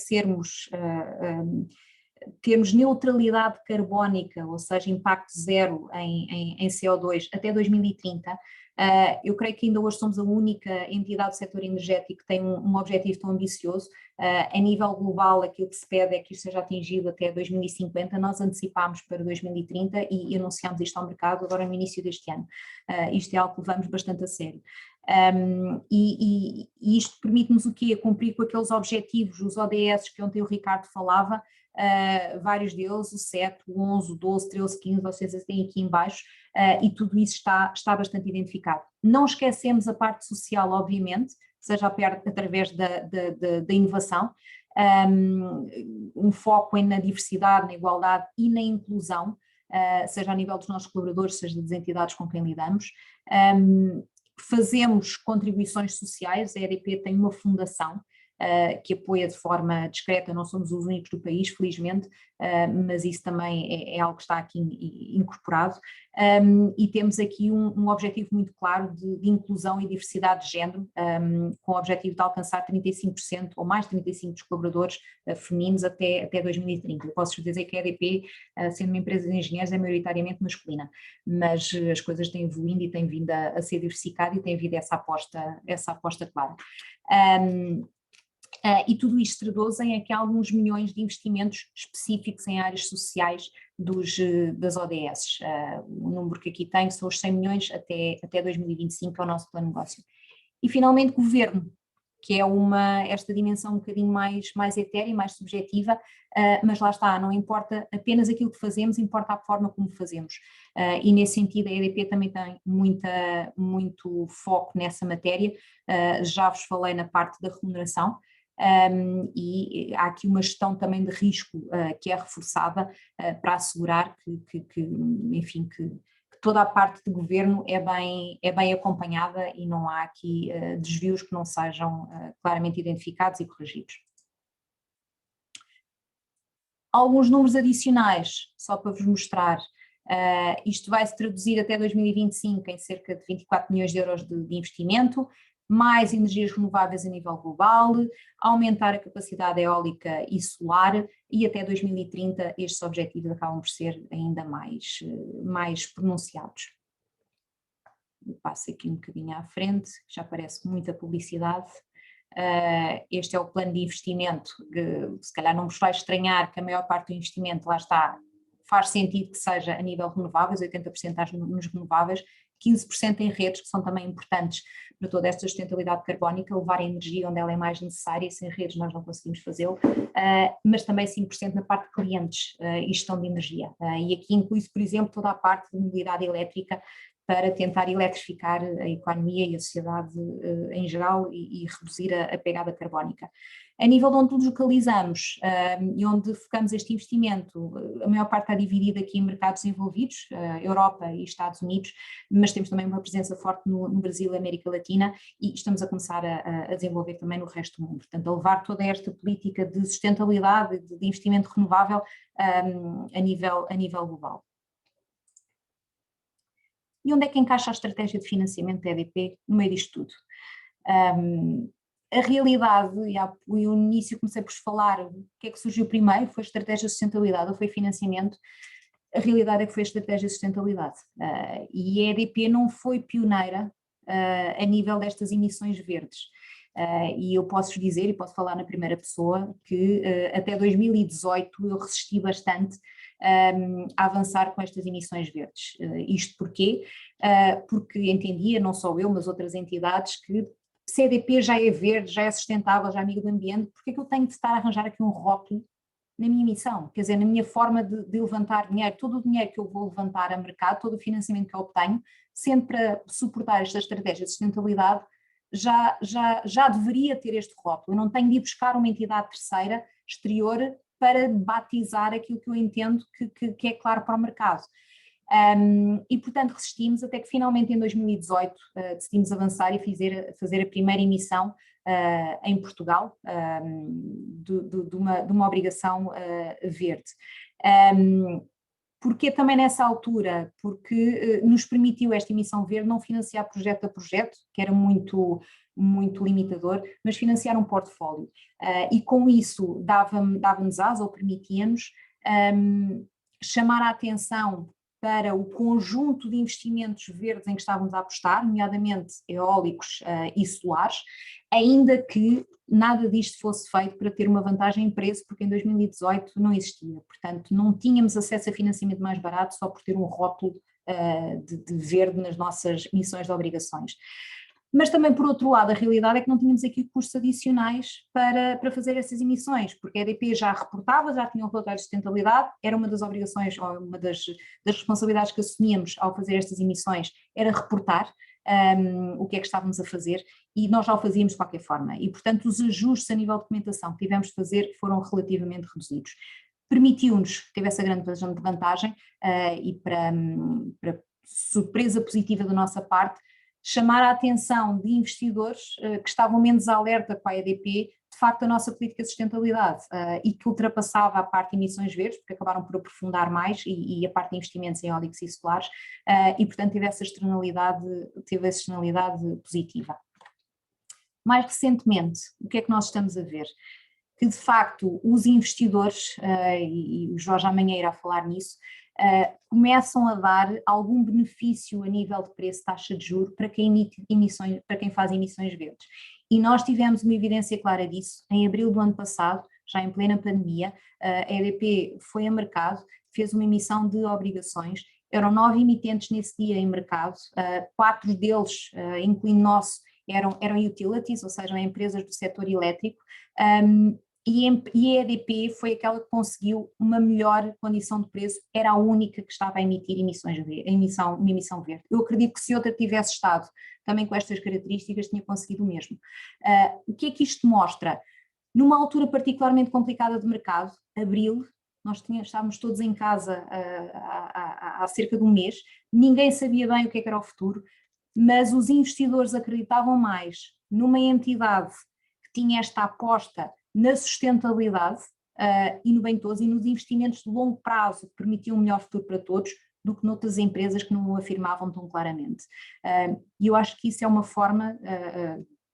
termos neutralidade carbónica, ou seja, impacto zero em CO2 até 2030. Eu creio que ainda hoje somos a única entidade do setor energético que tem um objetivo tão ambicioso. A nível global, aquilo que se pede é que isto seja atingido até 2050, nós antecipámos para 2030 e anunciámos isto ao mercado agora no início deste ano. Isto é algo que levamos bastante a sério. E isto permite-nos o quê? Cumprir com aqueles objetivos, os ODS que ontem o Ricardo falava, vários deles, o 7, o 11, o 12, 13, 15, vocês têm aqui em baixo, e tudo isso está bastante identificado. Não esquecemos a parte social, obviamente, seja através da inovação, um foco na diversidade, na igualdade e na inclusão, seja a nível dos nossos colaboradores, seja das entidades com quem lidamos. Fazemos contribuições sociais, a EDP tem uma fundação que apoia de forma discreta, não somos os únicos do país, felizmente, mas isso também é algo que está aqui incorporado, e temos aqui um objetivo muito claro de inclusão e diversidade de género, com o objetivo de alcançar 35% ou mais de 35% dos colaboradores femininos até 2030. Eu posso dizer que a EDP, sendo uma empresa de engenheiros, é maioritariamente masculina, mas as coisas têm evoluindo e têm vindo a ser diversificado e tem havido essa aposta clara. E tudo isto traduz em aqui alguns milhões de investimentos específicos em áreas sociais das ODS. O número que aqui tenho são os 100 milhões até 2025, é o nosso plano de negócio. E finalmente governo, que é esta dimensão um bocadinho mais etérea, mais subjetiva, mas lá está, não importa apenas aquilo que fazemos, importa a forma como fazemos. E nesse sentido a EDP também tem muito foco nessa matéria. Já vos falei na parte da remuneração, e há aqui uma gestão também de risco que é reforçada para assegurar que toda a parte de governo é bem acompanhada e não há aqui desvios que não sejam claramente identificados e corrigidos. Alguns números adicionais, só para vos mostrar. Isto vai se traduzir até 2025 em cerca de 24 milhões de euros de investimento, mais energias renováveis a nível global, aumentar a capacidade eólica e solar, e até 2030 estes objetivos acabam por ser ainda mais pronunciados. Eu passo aqui um bocadinho à frente, já aparece muita publicidade. Este é o plano de investimento, que se calhar não vos vai estranhar que a maior parte do investimento, lá está, faz sentido que seja a nível renováveis, 80% nos renováveis, 15% em redes, que são também importantes para toda esta sustentabilidade carbónica, levar a energia onde ela é mais necessária, e sem redes nós não conseguimos fazê-lo, mas também 5% na parte de clientes e gestão de energia. E aqui inclui-se, por exemplo, toda a parte de mobilidade elétrica para tentar eletrificar a economia e a sociedade em geral e reduzir a pegada carbónica. A nível de onde nos localizamos e onde focamos este investimento, a maior parte está dividida aqui em mercados desenvolvidos, Europa e Estados Unidos, mas temos também uma presença forte no Brasil e América Latina, e estamos a começar a desenvolver também no resto do mundo. Portanto, a levar toda esta política de sustentabilidade, de investimento renovável a nível global. E onde é que encaixa a estratégia de financiamento da EDP no meio disto tudo? A realidade, e no início comecei por falar, o que é que surgiu primeiro? Foi a estratégia de sustentabilidade ou foi financiamento? A realidade é que foi a estratégia de sustentabilidade. E a EDP não foi pioneira a nível destas emissões verdes. E eu posso dizer, e posso falar na primeira pessoa, que até 2018 eu resisti bastante a avançar com estas emissões verdes. Isto porquê? Porque entendia, não só eu, mas outras entidades, que se a EDP já é verde, já é sustentável, já é amiga do ambiente, porque é que eu tenho de estar a arranjar aqui um rótulo na minha emissão? Quer dizer, na minha forma de levantar dinheiro, todo o dinheiro que eu vou levantar a mercado, todo o financiamento que eu obtenho, sendo para suportar esta estratégia de sustentabilidade, já deveria ter este rótulo. Eu não tenho de ir buscar uma entidade terceira, exterior, para batizar aquilo que eu entendo que é claro para o mercado. E portanto resistimos até que finalmente em 2018 decidimos avançar e fazer a primeira emissão em Portugal de uma obrigação verde. Porquê também nessa altura? Porque nos permitiu esta emissão verde não financiar projeto a projeto, que era muito limitador, mas financiar um portfólio. E com isso dava-nos asa, ou permitia-nos chamar a atenção para o conjunto de investimentos verdes em que estávamos a apostar, nomeadamente eólicos e solares, ainda que nada disto fosse feito para ter uma vantagem em preço, porque em 2018 não existia. Portanto, não tínhamos acesso a financiamento mais barato só por ter um rótulo de verde nas nossas emissões de obrigações. Mas também, por outro lado, a realidade é que não tínhamos aqui custos adicionais para fazer essas emissões, porque a EDP já reportava, já tinha um relatório de sustentabilidade, era uma das obrigações, ou uma das responsabilidades que assumíamos ao fazer estas emissões, era reportar o que é que estávamos a fazer, e nós já o fazíamos de qualquer forma, e portanto os ajustes a nível de documentação que tivemos de fazer foram relativamente reduzidos. Permitiu-nos, teve essa grande vantagem, e para surpresa positiva da nossa parte, chamar a atenção de investidores que estavam menos alerta com a EDP de facto a nossa política de sustentabilidade e que ultrapassava a parte de emissões verdes, porque acabaram por aprofundar mais e a parte de investimentos em eólicos e solares e portanto teve essa externalidade positiva. Mais recentemente, o que é que nós estamos a ver? Que de facto os investidores, e o Jorge amanhã irá falar nisso, começam a dar algum benefício a nível de preço, taxa de juros para quem faz emissões verdes. E nós tivemos uma evidência clara disso em abril do ano passado, já em plena pandemia. A EDP foi a mercado, fez uma emissão de obrigações, eram 9 emitentes nesse dia em mercado, 4 deles, incluindo nosso, eram utilities, ou seja, empresas do setor elétrico, e a EDP foi aquela que conseguiu uma melhor condição de preço, era a única que estava a emitir uma emissão verde. Eu acredito que se outra tivesse estado também com estas características, tinha conseguido o mesmo. O que é que isto mostra? Numa altura particularmente complicada de mercado, abril, nós estávamos todos em casa há cerca de um mês, ninguém sabia bem o que era o futuro, mas os investidores acreditavam mais numa entidade que tinha esta aposta na sustentabilidade e no bem todos e nos investimentos de longo prazo que permitiam um melhor futuro para todos do que noutras empresas que não o afirmavam tão claramente. E eu acho que isso é uma forma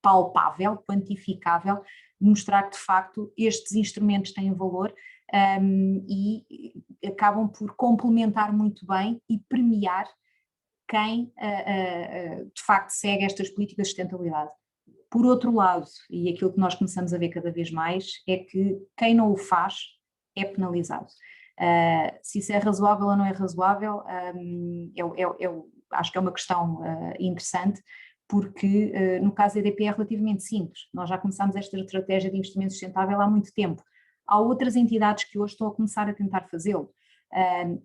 palpável, quantificável, de mostrar que de facto estes instrumentos têm valor e acabam por complementar muito bem e premiar quem de facto segue estas políticas de sustentabilidade. Por outro lado, e aquilo que nós começamos a ver cada vez mais, é que quem não o faz é penalizado. Se isso é razoável ou não é razoável, acho que é uma questão interessante, porque no caso da EDP é relativamente simples. Nós já começamos esta estratégia de investimento sustentável há muito tempo. Há outras entidades que hoje estão a começar a tentar fazê-lo.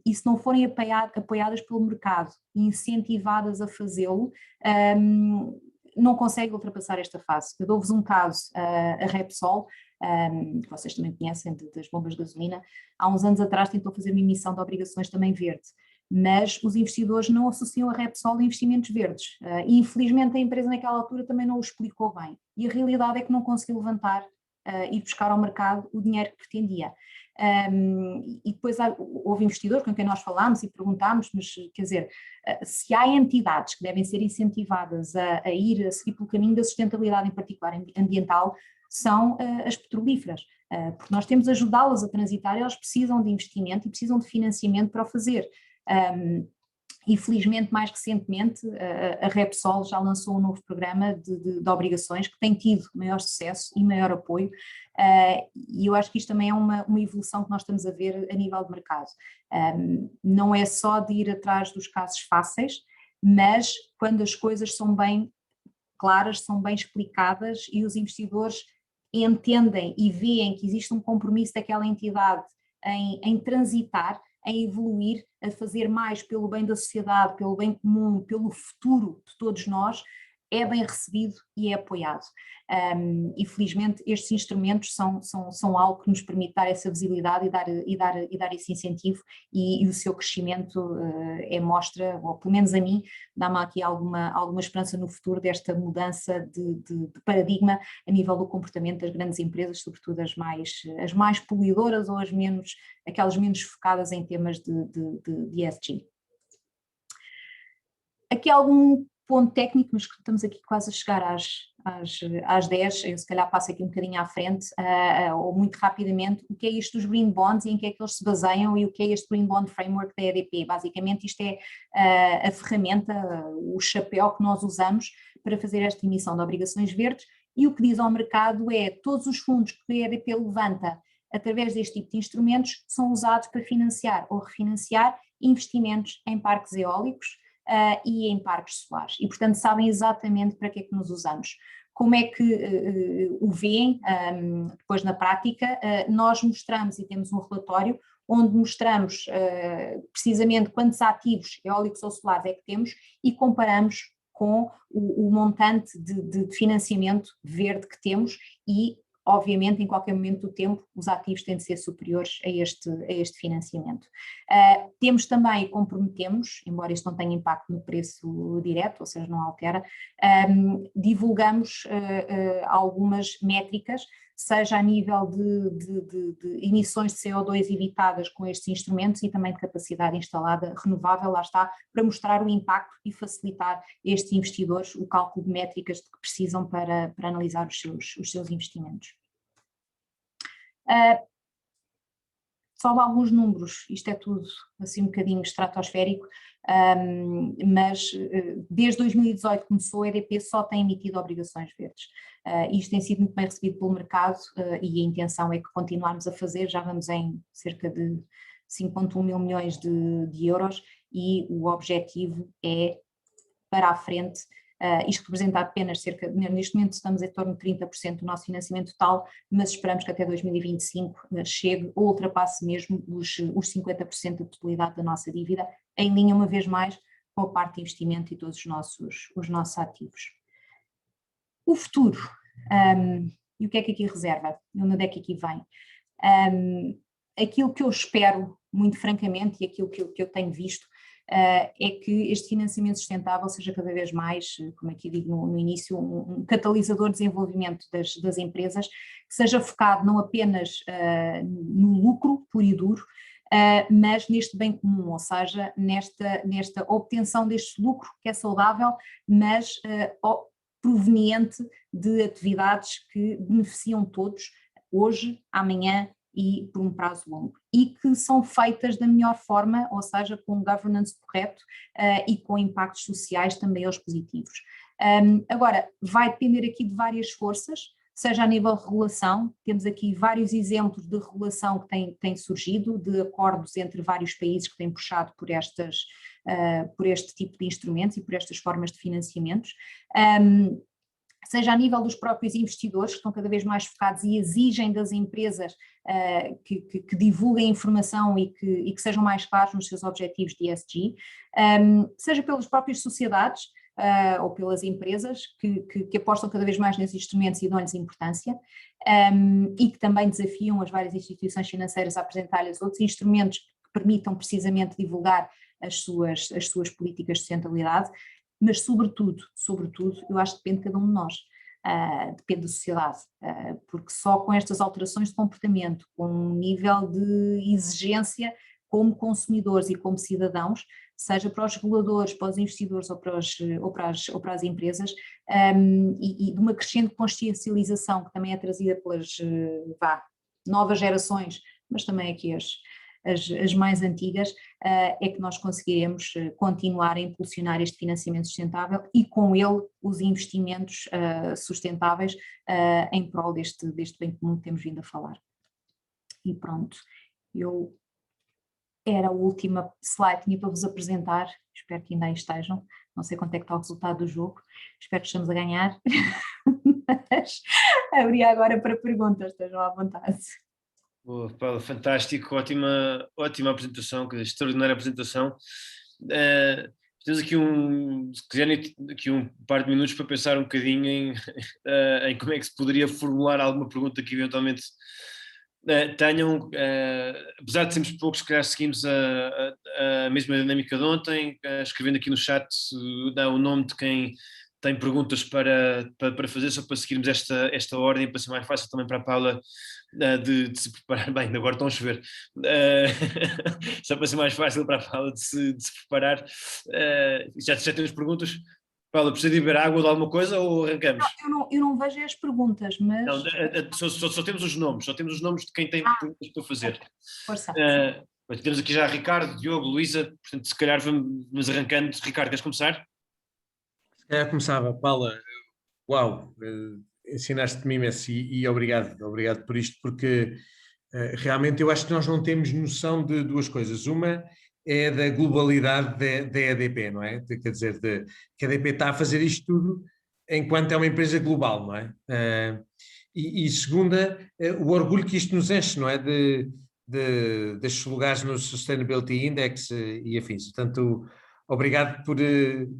E se não forem apoiadas pelo mercado e incentivadas a fazê-lo, não consegue ultrapassar esta fase. Eu dou-vos um caso, a Repsol, que vocês também conhecem das bombas de gasolina, há uns anos atrás tentou fazer uma emissão de obrigações também verde, mas os investidores não associam a Repsol a investimentos verdes. E infelizmente a empresa naquela altura também não o explicou bem. E a realidade é que não conseguiu levantar e buscar ao mercado o dinheiro que pretendia. E depois houve investidores com quem nós falámos e perguntámos, mas quer dizer, se há entidades que devem ser incentivadas a seguir pelo caminho da sustentabilidade, em particular ambiental, são as petrolíferas, porque nós temos de ajudá-las a transitar, elas precisam de investimento e precisam de financiamento para o fazer. E felizmente, mais recentemente, a Repsol já lançou um novo programa de obrigações que tem tido maior sucesso e maior apoio, e eu acho que isto também é uma evolução que nós estamos a ver a nível de mercado. Não é só de ir atrás dos casos fáceis, mas quando as coisas são bem claras, são bem explicadas e os investidores entendem e veem que existe um compromisso daquela entidade em transitar, em evoluir, a fazer mais pelo bem da sociedade, pelo bem comum, pelo futuro de todos nós, é bem recebido e é apoiado. E felizmente estes instrumentos são algo que nos permite dar essa visibilidade e dar esse incentivo e o seu crescimento mostra, ou pelo menos a mim, dá-me aqui alguma esperança no futuro desta mudança de paradigma a nível do comportamento das grandes empresas, sobretudo as mais poluidoras ou aquelas menos focadas em temas de ESG. Aqui algum ponto técnico, mas estamos aqui quase a chegar às 10, eu se calhar passo aqui um bocadinho à frente, ou muito rapidamente, o que é isto dos Green Bonds e em que é que eles se baseiam e o que é este Green Bond Framework da EDP. Basicamente isto é a ferramenta, o chapéu que nós usamos para fazer esta emissão de obrigações verdes, e o que diz ao mercado é todos os fundos que a EDP levanta através deste tipo de instrumentos são usados para financiar ou refinanciar investimentos em parques eólicos, e em parques solares, e portanto sabem exatamente para que é que nos usamos. Como é que o veem depois na prática? Nós mostramos e temos um relatório onde mostramos precisamente quantos ativos eólicos ou solares é que temos e comparamos com o montante de financiamento verde que temos e, obviamente, em qualquer momento do tempo, os ativos têm de ser superiores a este financiamento. Temos também e comprometemos, embora isto não tenha impacto no preço direto, ou seja, não altera, divulgamos algumas métricas seja a nível de emissões de CO2 evitadas com estes instrumentos e também de capacidade instalada renovável, lá está, para mostrar o impacto e facilitar estes investidores o cálculo de métricas de que precisam para analisar os seus investimentos. Só alguns números, isto é tudo assim um bocadinho estratosférico, mas desde 2018 começou, a EDP só tem emitido obrigações verdes. Isto tem sido muito bem recebido pelo mercado e a intenção é que continuarmos a fazer, já vamos em cerca de 5,1 mil milhões de euros e o objetivo é para a frente. Isto representa apenas neste momento estamos em torno de 30% do nosso financiamento total, mas esperamos que até 2025 chegue ou ultrapasse mesmo os 50% da totalidade da nossa dívida, em linha uma vez mais com a parte de investimento e todos os nossos ativos. O futuro, e o que é que aqui reserva? Onde é que aqui vem? Aquilo que eu espero, muito francamente, e aquilo que eu tenho visto, é que este financiamento sustentável seja cada vez mais, como aqui digo no início, um catalisador de desenvolvimento das empresas, que seja focado não apenas no lucro puro e duro, mas neste bem comum, ou seja, nesta obtenção deste lucro que é saudável, mas proveniente de atividades que beneficiam todos, hoje, amanhã e por um prazo longo, e que são feitas da melhor forma, ou seja, com um governance correto e com impactos sociais também aos positivos. Agora, vai depender aqui de várias forças, seja a nível de regulação, temos aqui vários exemplos de regulação que têm surgido, de acordos entre vários países que têm puxado por este tipo de instrumentos e por estas formas de financiamentos, seja a nível dos próprios investidores, que estão cada vez mais focados e exigem das empresas que divulguem informação e que sejam mais claros nos seus objetivos de ESG, seja pelas próprias sociedades ou pelas empresas que apostam cada vez mais nesses instrumentos e dão-lhes importância, e que também desafiam as várias instituições financeiras a apresentar-lhes outros instrumentos que permitam precisamente divulgar as suas políticas de sustentabilidade. Mas sobretudo, eu acho que depende de cada um de nós, depende da sociedade, porque só com estas alterações de comportamento, com um nível de exigência como consumidores e como cidadãos, seja para os reguladores, para os investidores ou para as empresas, e de uma crescente consciencialização que também é trazida pelas novas gerações, mas também aqui as mais antigas, é que nós conseguiremos continuar a impulsionar este financiamento sustentável e com ele os investimentos sustentáveis em prol deste bem comum que temos vindo a falar. E pronto, era a última slide que tinha para vos apresentar, espero que ainda aí estejam, não sei quanto é que está o resultado do jogo, espero que estejamos a ganhar, mas abri agora para perguntas, estejam à vontade. Boa, Paula, fantástico, ótima apresentação, extraordinária apresentação. Temos aqui se quiserem, aqui um par de minutos para pensar um bocadinho em como é que se poderia formular alguma pergunta que eventualmente tenham, apesar de sermos poucos, se calhar seguimos a mesma dinâmica de ontem, escrevendo aqui no chat o nome de quem tem perguntas para fazer, só para seguirmos esta ordem, para ser mais fácil também para a Paula de se preparar. Bem, agora estão a chover, só para ser mais fácil para a Paula de se preparar. Já temos perguntas? Paula, precisa de beber água de alguma coisa ou arrancamos? Eu não vejo as perguntas, mas... Não, só temos os nomes, de quem tem perguntas para fazer. Força. Temos aqui já Ricardo, Diogo, Luísa, portanto se calhar vamos arrancando. Ricardo, queres começar? Começava, Paula, uau, ensinaste-me imenso e obrigado por isto, porque realmente eu acho que nós não temos noção de duas coisas. Uma é da globalidade da EDP, não é? Quer dizer, que a EDP está a fazer isto tudo enquanto é uma empresa global, não é? E segunda, o orgulho que isto nos enche, não é? Destes lugares no Sustainability Index e afins. Portanto, obrigado por,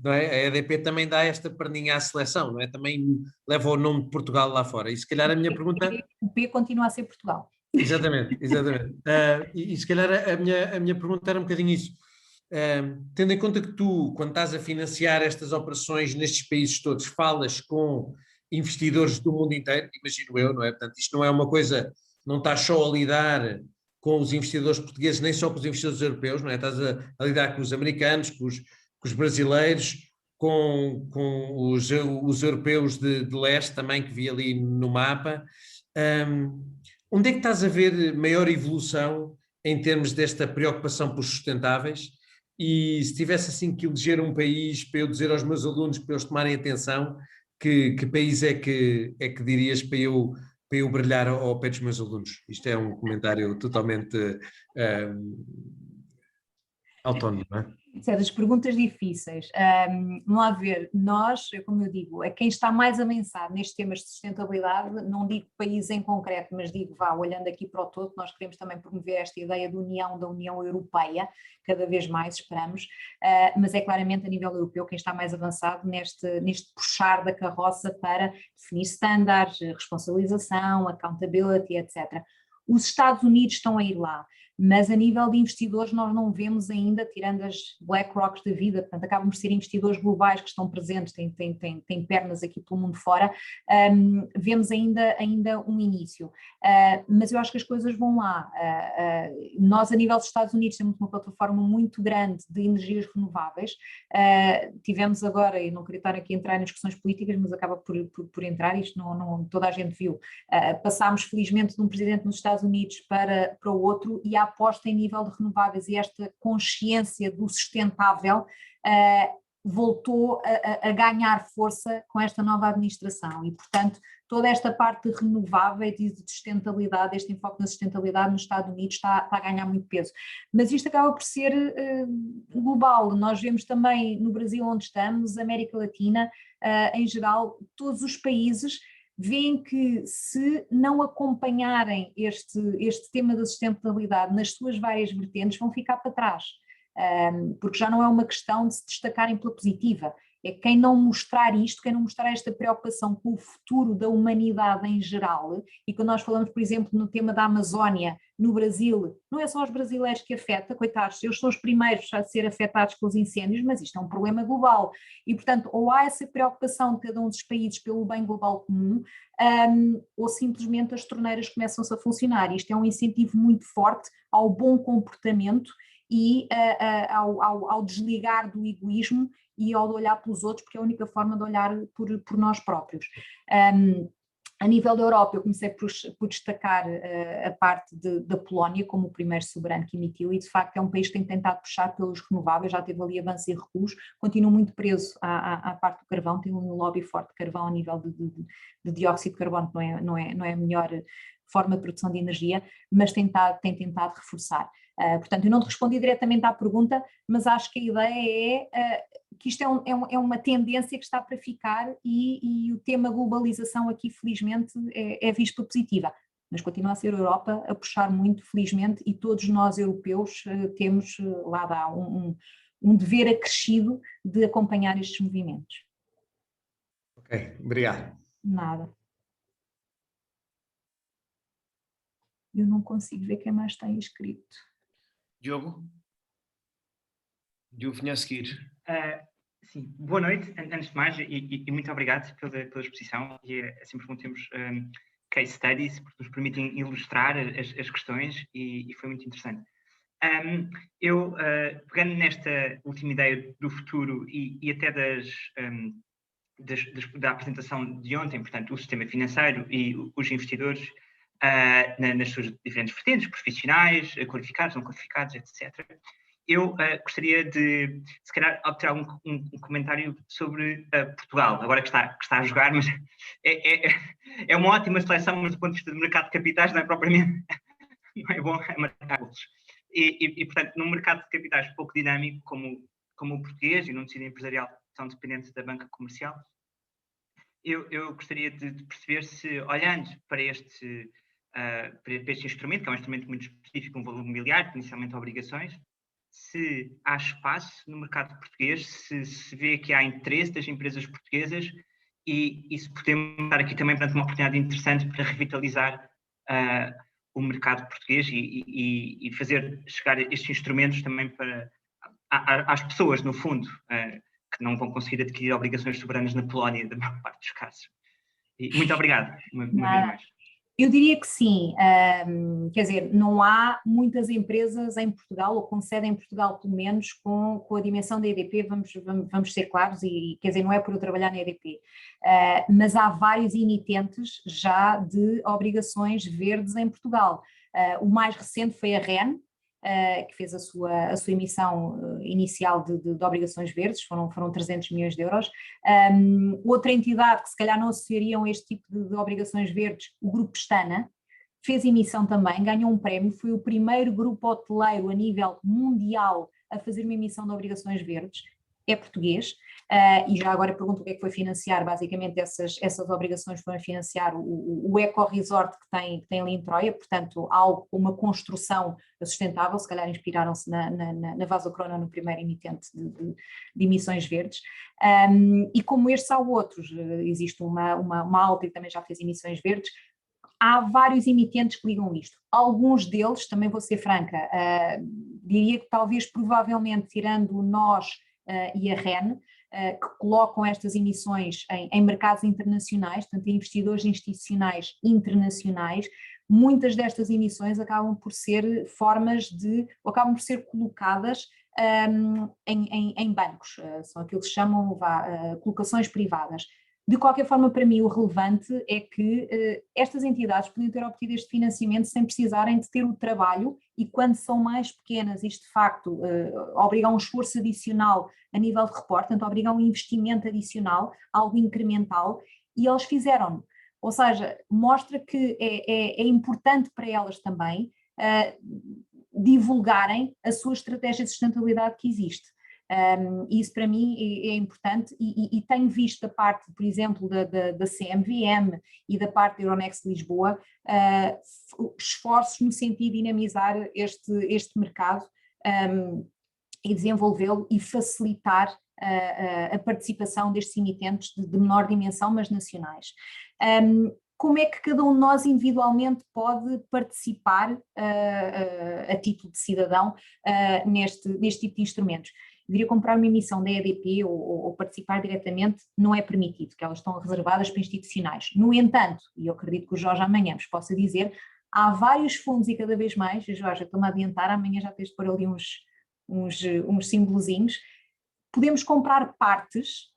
não é? A EDP também dá esta perninha à seleção, não é? Também leva o nome de Portugal lá fora. E se calhar a minha pergunta... O P continua a ser Portugal. Exatamente. E se calhar a minha pergunta era um bocadinho isso. Tendo em conta que tu, quando estás a financiar estas operações nestes países todos, falas com investidores do mundo inteiro, imagino eu, não é? Portanto, isto não é uma coisa, não estás só a lidar com os investidores portugueses, nem só com os investidores europeus, não é? Estás a lidar com os americanos, com os brasileiros, com os europeus de leste também, que vi ali no mapa. Onde é que estás a ver maior evolução em termos desta preocupação pelos sustentáveis? E se tivesse assim que eleger um país para eu dizer aos meus alunos para eles tomarem atenção, que país é que dirias para eu brilhar ao pé dos meus alunos? Isto é um comentário totalmente autónomo, não é? Certas perguntas difíceis. Vamos lá ver, nós, como eu digo, é quem está mais avançado nestes temas de sustentabilidade, não digo país em concreto, mas digo, olhando aqui para o todo, nós queremos também promover esta ideia de união, da União Europeia, cada vez mais esperamos, mas é claramente a nível europeu quem está mais avançado neste puxar da carroça para definir standards, responsabilização, accountability, etc. Os Estados Unidos estão a ir lá, mas a nível de investidores nós não vemos ainda, tirando as BlackRocks da vida, portanto acabam por ser investidores globais que estão presentes, têm pernas aqui pelo mundo fora, vemos ainda um início, mas eu acho que as coisas vão lá. Nós a nível dos Estados Unidos temos uma plataforma muito grande de energias renováveis, tivemos agora, e não queria estar aqui a entrar em discussões políticas, mas acaba por entrar, isto não toda a gente viu, passámos felizmente de um presidente nos Estados Unidos para o outro, e a aposta em nível de renováveis e esta consciência do sustentável voltou a ganhar força com esta nova administração e, portanto, toda esta parte de renováveis e de sustentabilidade, este enfoque na sustentabilidade nos Estados Unidos está a ganhar muito peso. Mas isto acaba por ser global, nós vemos também no Brasil onde estamos, América Latina, em geral, todos os países veem que se não acompanharem este tema da sustentabilidade nas suas várias vertentes, vão ficar para trás, porque já não é uma questão de se destacarem pela positiva, é quem não mostrar isto, quem não mostrar esta preocupação com o futuro da humanidade em geral, e quando nós falamos, por exemplo, no tema da Amazónia, no Brasil, não é só os brasileiros que afeta, coitados, eles são os primeiros a ser afetados pelos incêndios, mas isto é um problema global, e portanto ou há essa preocupação de cada um dos países pelo bem global comum, ou simplesmente as torneiras começam-se a funcionar. Isto é um incentivo muito forte ao bom comportamento e ao desligar do egoísmo e ao de olhar pelos outros, porque é a única forma de olhar por nós próprios. A nível da Europa, eu comecei por destacar a parte da Polónia como o primeiro soberano que emitiu, e de facto é um país que tem tentado puxar pelos renováveis, já teve ali avanços e recuos, continua muito preso à parte do carvão, tem um lobby forte de carvão a nível de dióxido de carbono, que não é a melhor forma de produção de energia, mas tem tentado reforçar. Portanto, eu não te respondi diretamente à pergunta, mas acho que a ideia é que isto é uma tendência que está para ficar e o tema globalização aqui, felizmente, é visto positiva. Mas continua a ser a Europa a puxar muito, felizmente, e todos nós europeus temos lá um dever acrescido de acompanhar estes movimentos. Ok, obrigado. Nada. Eu não consigo ver quem mais está inscrito. Diogo? Diogo vinha a seguir. Sim, boa noite, antes de mais, e muito obrigado pela exposição. E é sempre bom termos case studies, porque nos permitem ilustrar as questões, e foi muito interessante. Eu, pegando nesta última ideia do futuro e até da apresentação de ontem, portanto, o sistema financeiro e os investidores, nas suas diferentes vertentes, profissionais, qualificados, não qualificados, etc. Eu gostaria de, se calhar, obter um comentário sobre Portugal, agora que está a jogar, mas é uma ótima seleção, mas do ponto de vista do mercado de capitais não é propriamente, não é bom marcar golos. E, portanto, num mercado de capitais pouco dinâmico, como o português, e num tecido empresarial tão dependente da banca comercial, eu gostaria de perceber se, olhando para este instrumento, que é um instrumento muito específico, um valor imobiliário, inicialmente obrigações, se há espaço no mercado português, se vê que há interesse das empresas portuguesas e se podemos estar aqui também perante uma oportunidade interessante para revitalizar o mercado português e fazer chegar estes instrumentos também às pessoas, no fundo, que não vão conseguir adquirir obrigações soberanas na Polónia, da maior parte dos casos. E muito obrigado, uma vez mais. Eu diria que sim, quer dizer, não há muitas empresas em Portugal, ou com sede em Portugal pelo menos, com a dimensão da EDP, vamos ser claros, e quer dizer, não é por eu trabalhar na EDP, mas há vários emitentes já de obrigações verdes em Portugal. O mais recente foi a REN, que fez a sua emissão inicial de obrigações verdes, foram 300 milhões de euros. Outra entidade que se calhar não associariam a este tipo de obrigações verdes, o Grupo Pestana, fez emissão também, ganhou um prémio, foi o primeiro grupo hoteleiro a nível mundial a fazer uma emissão de obrigações verdes, é português, e já agora pergunto o que é que foi financiar, basicamente essas obrigações foram financiar o Eco Resort que tem ali em Troia, portanto algo, uma construção sustentável, se calhar inspiraram-se na Vasocrona, no primeiro emitente de emissões verdes, e como estes há outros, existe uma Alta que também já fez emissões verdes. Há vários emitentes que ligam isto. Alguns deles, também vou ser franca, diria que talvez provavelmente tirando nós e a REN, que colocam estas emissões em mercados internacionais, portanto em investidores institucionais internacionais, muitas destas emissões acabam por ser acabam por ser colocadas em bancos, são aquilo que se chamam colocações privadas. De qualquer forma, para mim, o relevante é que estas entidades podem ter obtido este financiamento sem precisarem de ter o trabalho, e quando são mais pequenas, isto de facto obriga a um esforço adicional a nível de reporte, portanto obriga a um investimento adicional, algo incremental, e eles fizeram-no. Ou seja, mostra que é importante para elas também divulgarem a sua estratégia de sustentabilidade que existe. Isso para mim é importante, e tenho visto da parte, por exemplo, da CMVM e da parte da Euronext Lisboa, esforços no sentido de dinamizar este mercado e desenvolvê-lo e facilitar a participação destes emitentes de menor dimensão, mas nacionais. Como é que cada um de nós individualmente pode participar a título de cidadão neste tipo de instrumentos? Diria comprar uma emissão da EDP ou participar diretamente não é permitido, que elas estão reservadas para institucionais. No entanto, e eu acredito que o Jorge amanhã vos possa dizer, há vários fundos e cada vez mais, Jorge, estou-me a adiantar, amanhã já tens de pôr ali uns simbolozinhos, podemos comprar partes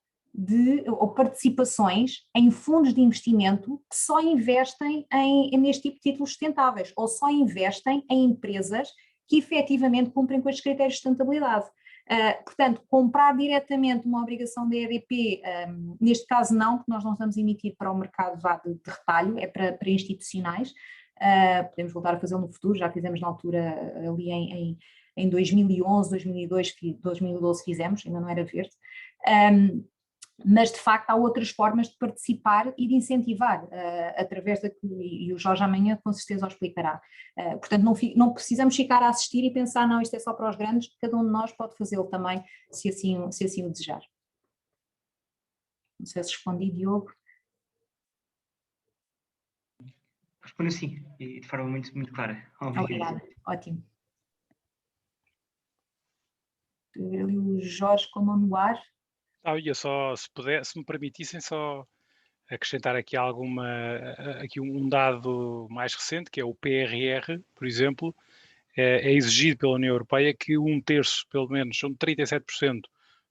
ou participações em fundos de investimento que só investem neste tipo de títulos sustentáveis, ou só investem em empresas que efetivamente cumprem com estes critérios de sustentabilidade. Portanto, comprar diretamente uma obrigação da EDP, neste caso não, porque nós não estamos a emitir para o mercado de retalho, é para institucionais, podemos voltar a fazê-lo no futuro, já fizemos na altura ali em 2011, 2012 fizemos, ainda não era verde, mas de facto há outras formas de participar e de incentivar, através e o Jorge amanhã com certeza o explicará. Portanto, não precisamos ficar a assistir e pensar, não, isto é só para os grandes, cada um de nós pode fazê-lo também, se assim o desejar. Não sei se respondi, Diogo. Respondo sim, e de forma muito, muito clara. Obrigada, ótimo. Ali o Jorge com a mão no ar. Ia só, se me permitissem só acrescentar aqui um dado mais recente, que é o PRR, por exemplo, é exigido pela União Europeia que 1/3, pelo menos, são 37%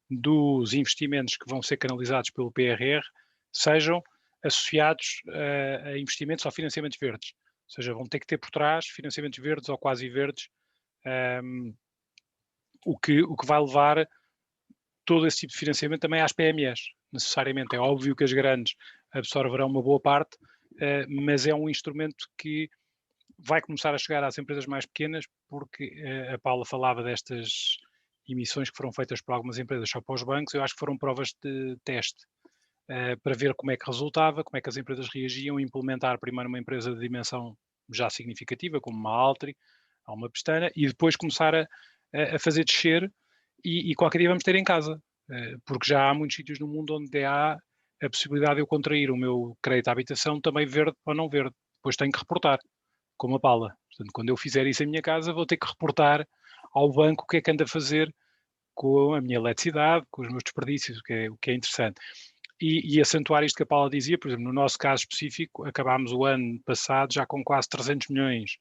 dos investimentos que vão ser canalizados pelo PRR sejam associados a investimentos ou financiamentos verdes. Ou seja, vão ter que ter por trás financiamentos verdes ou quase verdes, o que vai levar todo esse tipo de financiamento também às PMEs, necessariamente. É óbvio que as grandes absorverão uma boa parte, mas é um instrumento que vai começar a chegar às empresas mais pequenas, porque a Paula falava destas emissões que foram feitas por algumas empresas só para os bancos. Eu acho que foram provas de teste para ver como é que resultava, como é que as empresas reagiam, implementar primeiro uma empresa de dimensão já significativa, como uma Altri, ou uma Pestana, e depois começar a fazer descer, e qualquer dia vamos ter em casa, porque já há muitos sítios no mundo onde há a possibilidade de eu contrair o meu crédito à habitação também verde ou não verde. Depois tenho que reportar, como a Paula. Portanto, quando eu fizer isso em minha casa, vou ter que reportar ao banco o que é que ando a fazer com a minha eletricidade, com os meus desperdícios, o que é interessante. E acentuar isto que a Paula dizia, por exemplo, no nosso caso específico, acabámos o ano passado já com quase 300 milhões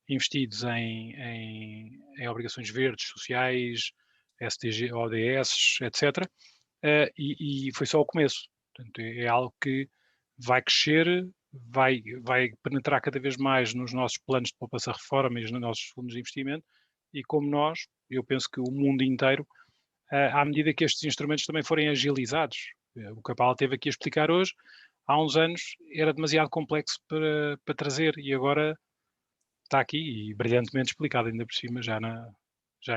investidos em obrigações verdes, sociais, SDG, ODS, etc. E foi só o começo. Portanto, é algo que vai crescer, vai penetrar cada vez mais nos nossos planos de poupança-reforma e nos nossos fundos de investimento, e como nós, eu penso que o mundo inteiro, à medida que estes instrumentos também forem agilizados, o que a Paula teve aqui a explicar hoje, há uns anos era demasiado complexo para trazer, e agora está aqui e brilhantemente explicado ainda por cima, já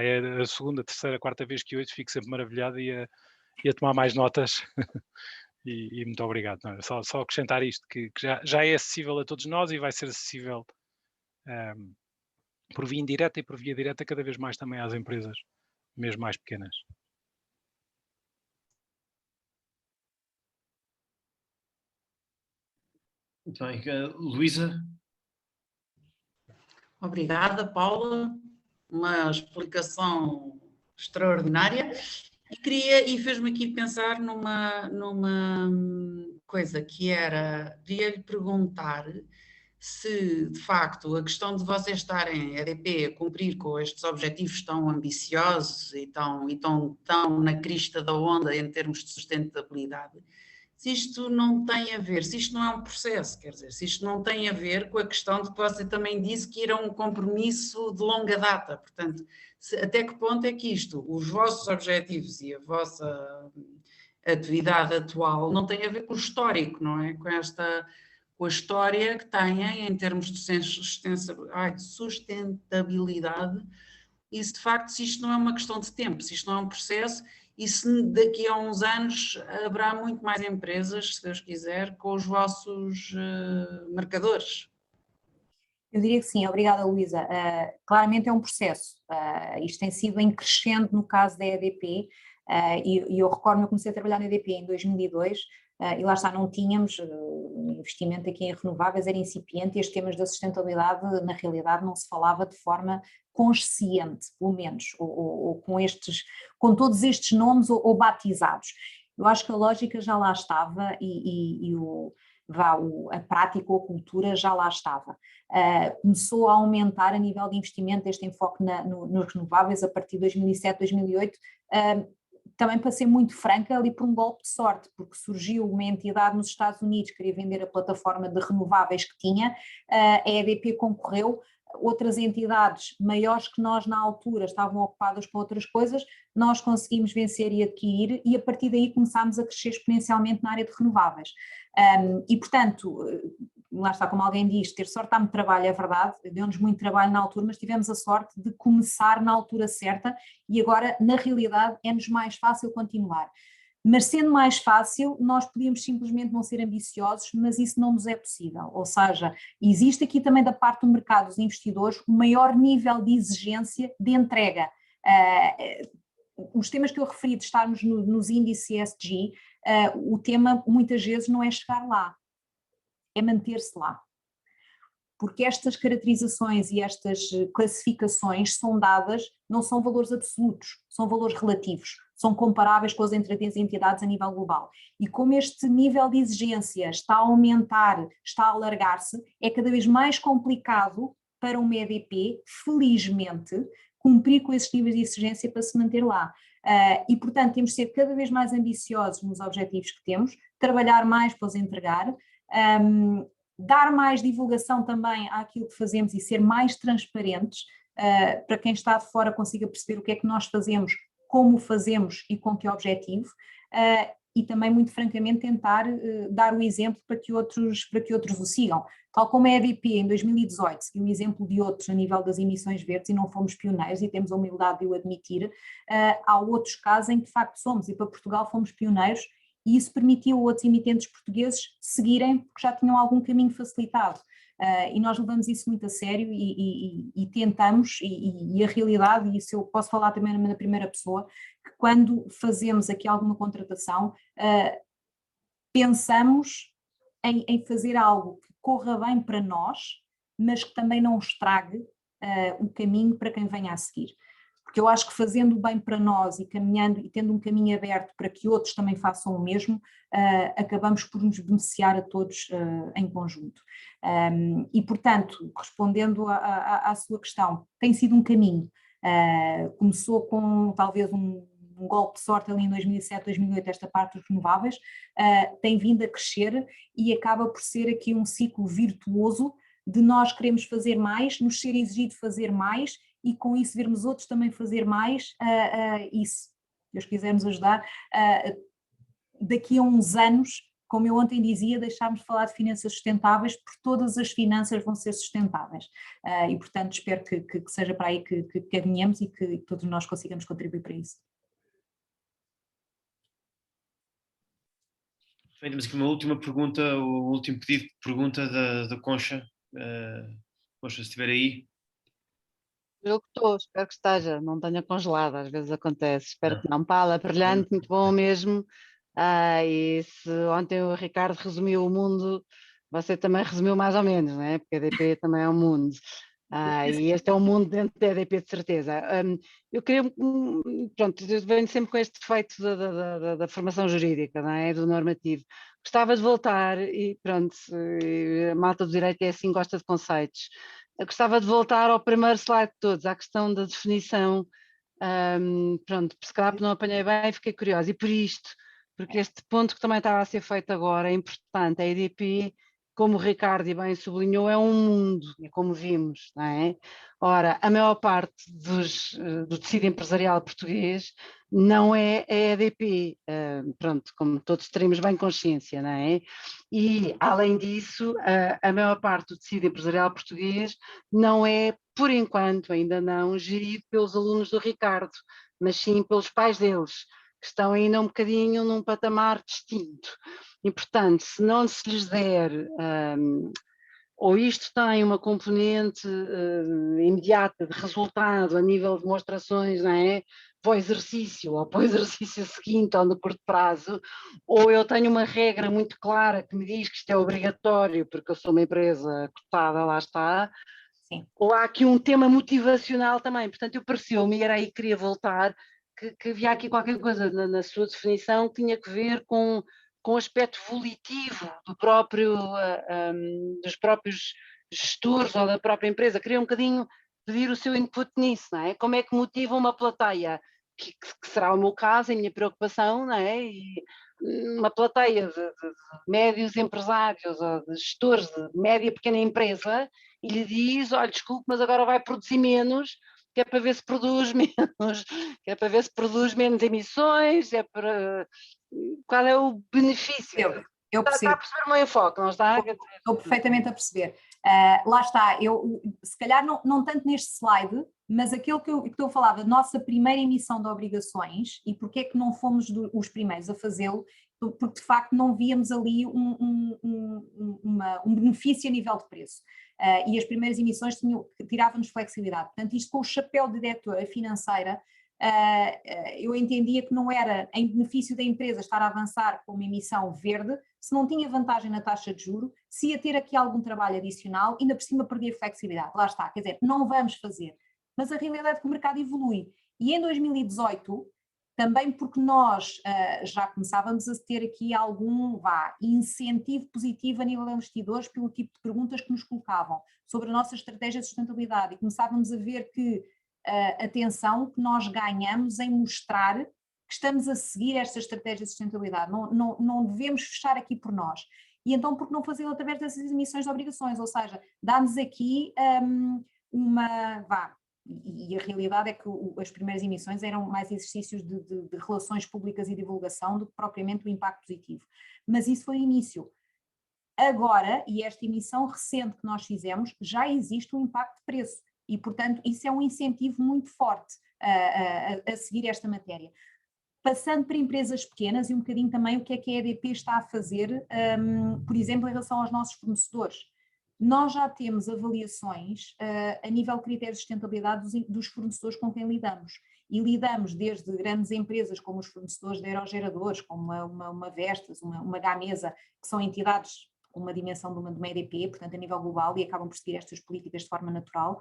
é a segunda, terceira, quarta vez que ouço, fico sempre maravilhado e a tomar mais notas. E muito obrigado. Não, só acrescentar isto, que já é acessível a todos nós e vai ser acessível por via indireta e por via direta cada vez mais também às empresas, mesmo mais pequenas. Muito bem. Luísa? Obrigada, Paula. Uma explicação extraordinária. E fez-me aqui pensar numa coisa que era, devia-lhe perguntar se, de facto, a questão de vocês estarem, a EDP, a cumprir com estes objetivos tão ambiciosos e tão na crista da onda em termos de sustentabilidade, se isto não tem a ver, se isto não é um processo, quer dizer, se isto não tem a ver com a questão de que você também disse que era um compromisso de longa data, portanto, até que ponto é que isto, os vossos objetivos e a vossa atividade atual não tem a ver com o histórico, não é? Com a história que têm em termos de sustentabilidade, e se de facto se isto não é uma questão de tempo, se isto não é um processo, e se daqui a uns anos haverá muito mais empresas, se Deus quiser, com os vossos marcadores. Eu diria que sim, obrigada, Luísa. Claramente é um processo. Isto tem sido em crescendo no caso da EDP, e eu recordo-me, eu comecei a trabalhar na EDP em 2002, e lá está, não tínhamos investimento aqui em renováveis, era incipiente, e estes temas da sustentabilidade, na realidade, não se falava de forma consciente, pelo menos, ou com todos estes nomes ou batizados. Eu acho que a lógica já lá estava a prática ou a cultura já lá estava. Começou a aumentar a nível de investimento este enfoque nos renováveis a partir de 2007, 2008, também para ser muito franca, ali por um golpe de sorte, porque surgiu uma entidade nos Estados Unidos que queria vender a plataforma de renováveis que tinha, a EDP concorreu, outras entidades maiores que nós na altura estavam ocupadas com outras coisas, nós conseguimos vencer e adquirir, e a partir daí começámos a crescer exponencialmente na área de renováveis. E portanto, lá está, como alguém diz, ter sorte dá-me trabalho, é verdade, deu-nos muito trabalho na altura, mas tivemos a sorte de começar na altura certa, e agora na realidade é-nos mais fácil continuar. Mas sendo mais fácil, nós podíamos simplesmente não ser ambiciosos, mas isso não nos é possível. Ou seja, existe aqui também da parte do mercado dos investidores um maior nível de exigência de entrega. Os temas que eu referi de estarmos nos índices ESG, o tema muitas vezes não é chegar lá, é manter-se lá. Porque estas caracterizações e estas classificações são dadas, não são valores absolutos, são valores relativos, são comparáveis com as entidades a nível global. E como este nível de exigência está a aumentar, está a alargar-se, é cada vez mais complicado para uma EDP, felizmente, cumprir com esses níveis de exigência para se manter lá. E, portanto, temos de ser cada vez mais ambiciosos nos objetivos que temos, trabalhar mais para os entregar, dar mais divulgação também àquilo que fazemos e ser mais transparentes, para quem está de fora consiga perceber o que é que nós fazemos, como fazemos e com que objetivo, e também, muito francamente, tentar dar o exemplo para que outros o sigam. Tal como a EDP em 2018 seguiu o exemplo de outros a nível das emissões verdes e não fomos pioneiros, e temos a humildade de o admitir, há outros casos em que de facto somos, e para Portugal fomos pioneiros, e isso permitiu a outros emitentes portugueses seguirem, porque já tinham algum caminho facilitado. E nós levamos isso muito a sério e tentamos, e a realidade, e isso eu posso falar também na primeira pessoa, que quando fazemos aqui alguma contratação, pensamos em fazer algo que corra bem para nós, mas que também não estrague o caminho para quem venha a seguir. porque eu acho que fazendo bem para nós e caminhando e tendo um caminho aberto para que outros também façam o mesmo, acabamos por nos beneficiar a todos em conjunto. E, portanto, respondendo à sua questão, tem sido um caminho. Começou com talvez um golpe de sorte ali em 2007, 2008, esta parte dos renováveis, tem vindo a crescer e acaba por ser aqui um ciclo virtuoso de nós queremos fazer mais, nos ser exigido fazer mais e com isso vermos outros também fazer mais, e se Deus quiser nos ajudar, daqui a uns anos, como eu ontem dizia, deixarmos de falar de finanças sustentáveis, porque todas as finanças vão ser sustentáveis. E portanto espero que seja para aí que caminhemos e que todos nós consigamos contribuir para isso. Temos aqui uma última pergunta, o último pedido de pergunta da Concha. Concha, se estiver aí. Eu que estou, espero que esteja, não tenha congelado, às vezes acontece, espero que não. Paula, brilhante, muito bom mesmo. E se ontem o Ricardo resumiu o mundo, você também resumiu mais ou menos, não é? Porque a EDP também é um mundo. E este é um mundo dentro da EDP, de certeza. Eu queria, pronto, eu venho sempre com este defeito da formação jurídica, não é? Do normativo. Gostava de voltar, e pronto, a malta do direito é assim, gosta de conceitos. Eu gostava de voltar ao primeiro slide de todos, à questão da definição. Pronto, se calhar não apanhei bem, fiquei curiosa. E por isto, porque este ponto que também estava a ser feito agora é importante. A EDP, como o Ricardo bem sublinhou, é um mundo, como vimos, não é? Ora, a maior parte do tecido empresarial português não é a EDP, pronto, como todos teremos bem consciência, não é? E, além disso, a maior parte do tecido empresarial português não é, por enquanto, ainda não, gerido pelos alunos do Ricardo, mas sim pelos pais deles, que estão ainda um bocadinho num patamar distinto. E, portanto, se não se lhes der, ou isto tem uma componente imediata de resultado a nível de demonstrações, não é? Para o exercício, ou para o exercício seguinte, ou no curto prazo, ou eu tenho uma regra muito clara que me diz que isto é obrigatório, porque eu sou uma empresa cotada, lá está. Sim. Ou há aqui um tema motivacional também, portanto eu pareceu-me, e era aí que queria voltar, que havia aqui qualquer coisa na sua definição que tinha que ver com o aspecto volitivo dos próprios gestores ou da própria empresa. Queria um bocadinho pedir o seu input nisso, não é? Como é que motiva uma plateia, que será o meu caso, a minha preocupação, não é? E uma plateia de médios empresários ou de gestores de média e pequena empresa e lhe diz, olha, desculpe, mas agora vai produzir menos, que é para ver se produz menos, que é para ver se produz menos emissões, é para... Qual é o benefício? Eu percebo. Está a perceber o meu enfoque, não está? Estou perfeitamente a perceber. Lá está, eu se calhar não tanto neste slide, mas aquilo que eu estou a falar da nossa primeira emissão de obrigações e porque é que não fomos os primeiros a fazê-lo, porque de facto não víamos ali um benefício a nível de preço. E as primeiras emissões tiravam-nos flexibilidade. Portanto, isto com o chapéu de diretora financeira, eu entendia que não era em benefício da empresa estar a avançar com uma emissão verde, se não tinha vantagem na taxa de juro, se ia ter aqui algum trabalho adicional, ainda por cima perdia flexibilidade. Lá está, quer dizer, não vamos fazer. Mas a realidade é que o mercado evolui. E em 2018, também porque nós já começávamos a ter aqui algum incentivo positivo a nível de investidores pelo tipo de perguntas que nos colocavam sobre a nossa estratégia de sustentabilidade e começávamos a ver que atenção que nós ganhamos em mostrar que estamos a seguir esta estratégia de sustentabilidade, não devemos fechar aqui por nós. E então, por que não fazê-lo através dessas emissões de obrigações? Ou seja, dá-nos aqui e a realidade é que as primeiras emissões eram mais exercícios de relações públicas e divulgação do que propriamente o impacto positivo. Mas isso foi o início. Agora, e esta emissão recente que nós fizemos, já existe um impacto de preço. E, portanto, isso é um incentivo muito forte a seguir esta matéria. Passando para empresas pequenas e um bocadinho também o que a EDP está a fazer, por exemplo, em relação aos nossos fornecedores. Nós já temos avaliações a nível de critérios de sustentabilidade dos fornecedores com quem lidamos. E lidamos desde grandes empresas como os fornecedores de aerogeradores, como uma Vestas, uma Gamesa, que são entidades uma dimensão de uma EDP, portanto a nível global, e acabam por seguir estas políticas de forma natural,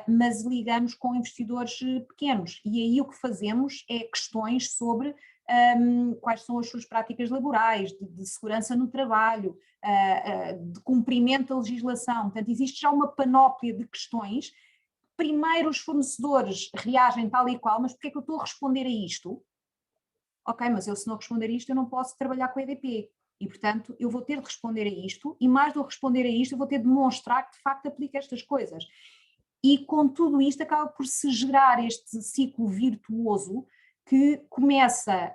mas ligamos com investidores pequenos, e aí o que fazemos é questões sobre quais são as suas práticas laborais, de segurança no trabalho, de cumprimento da legislação. Portanto, existe já uma panóplia de questões. Primeiro os fornecedores reagem tal e qual, mas porque é que eu estou a responder a isto? Ok, mas eu se não responder a isto eu não posso trabalhar com a EDP. E, portanto, eu vou ter de responder a isto, e mais do que responder a isto, eu vou ter de demonstrar que de facto aplico estas coisas. E com tudo isto acaba por se gerar este ciclo virtuoso que começa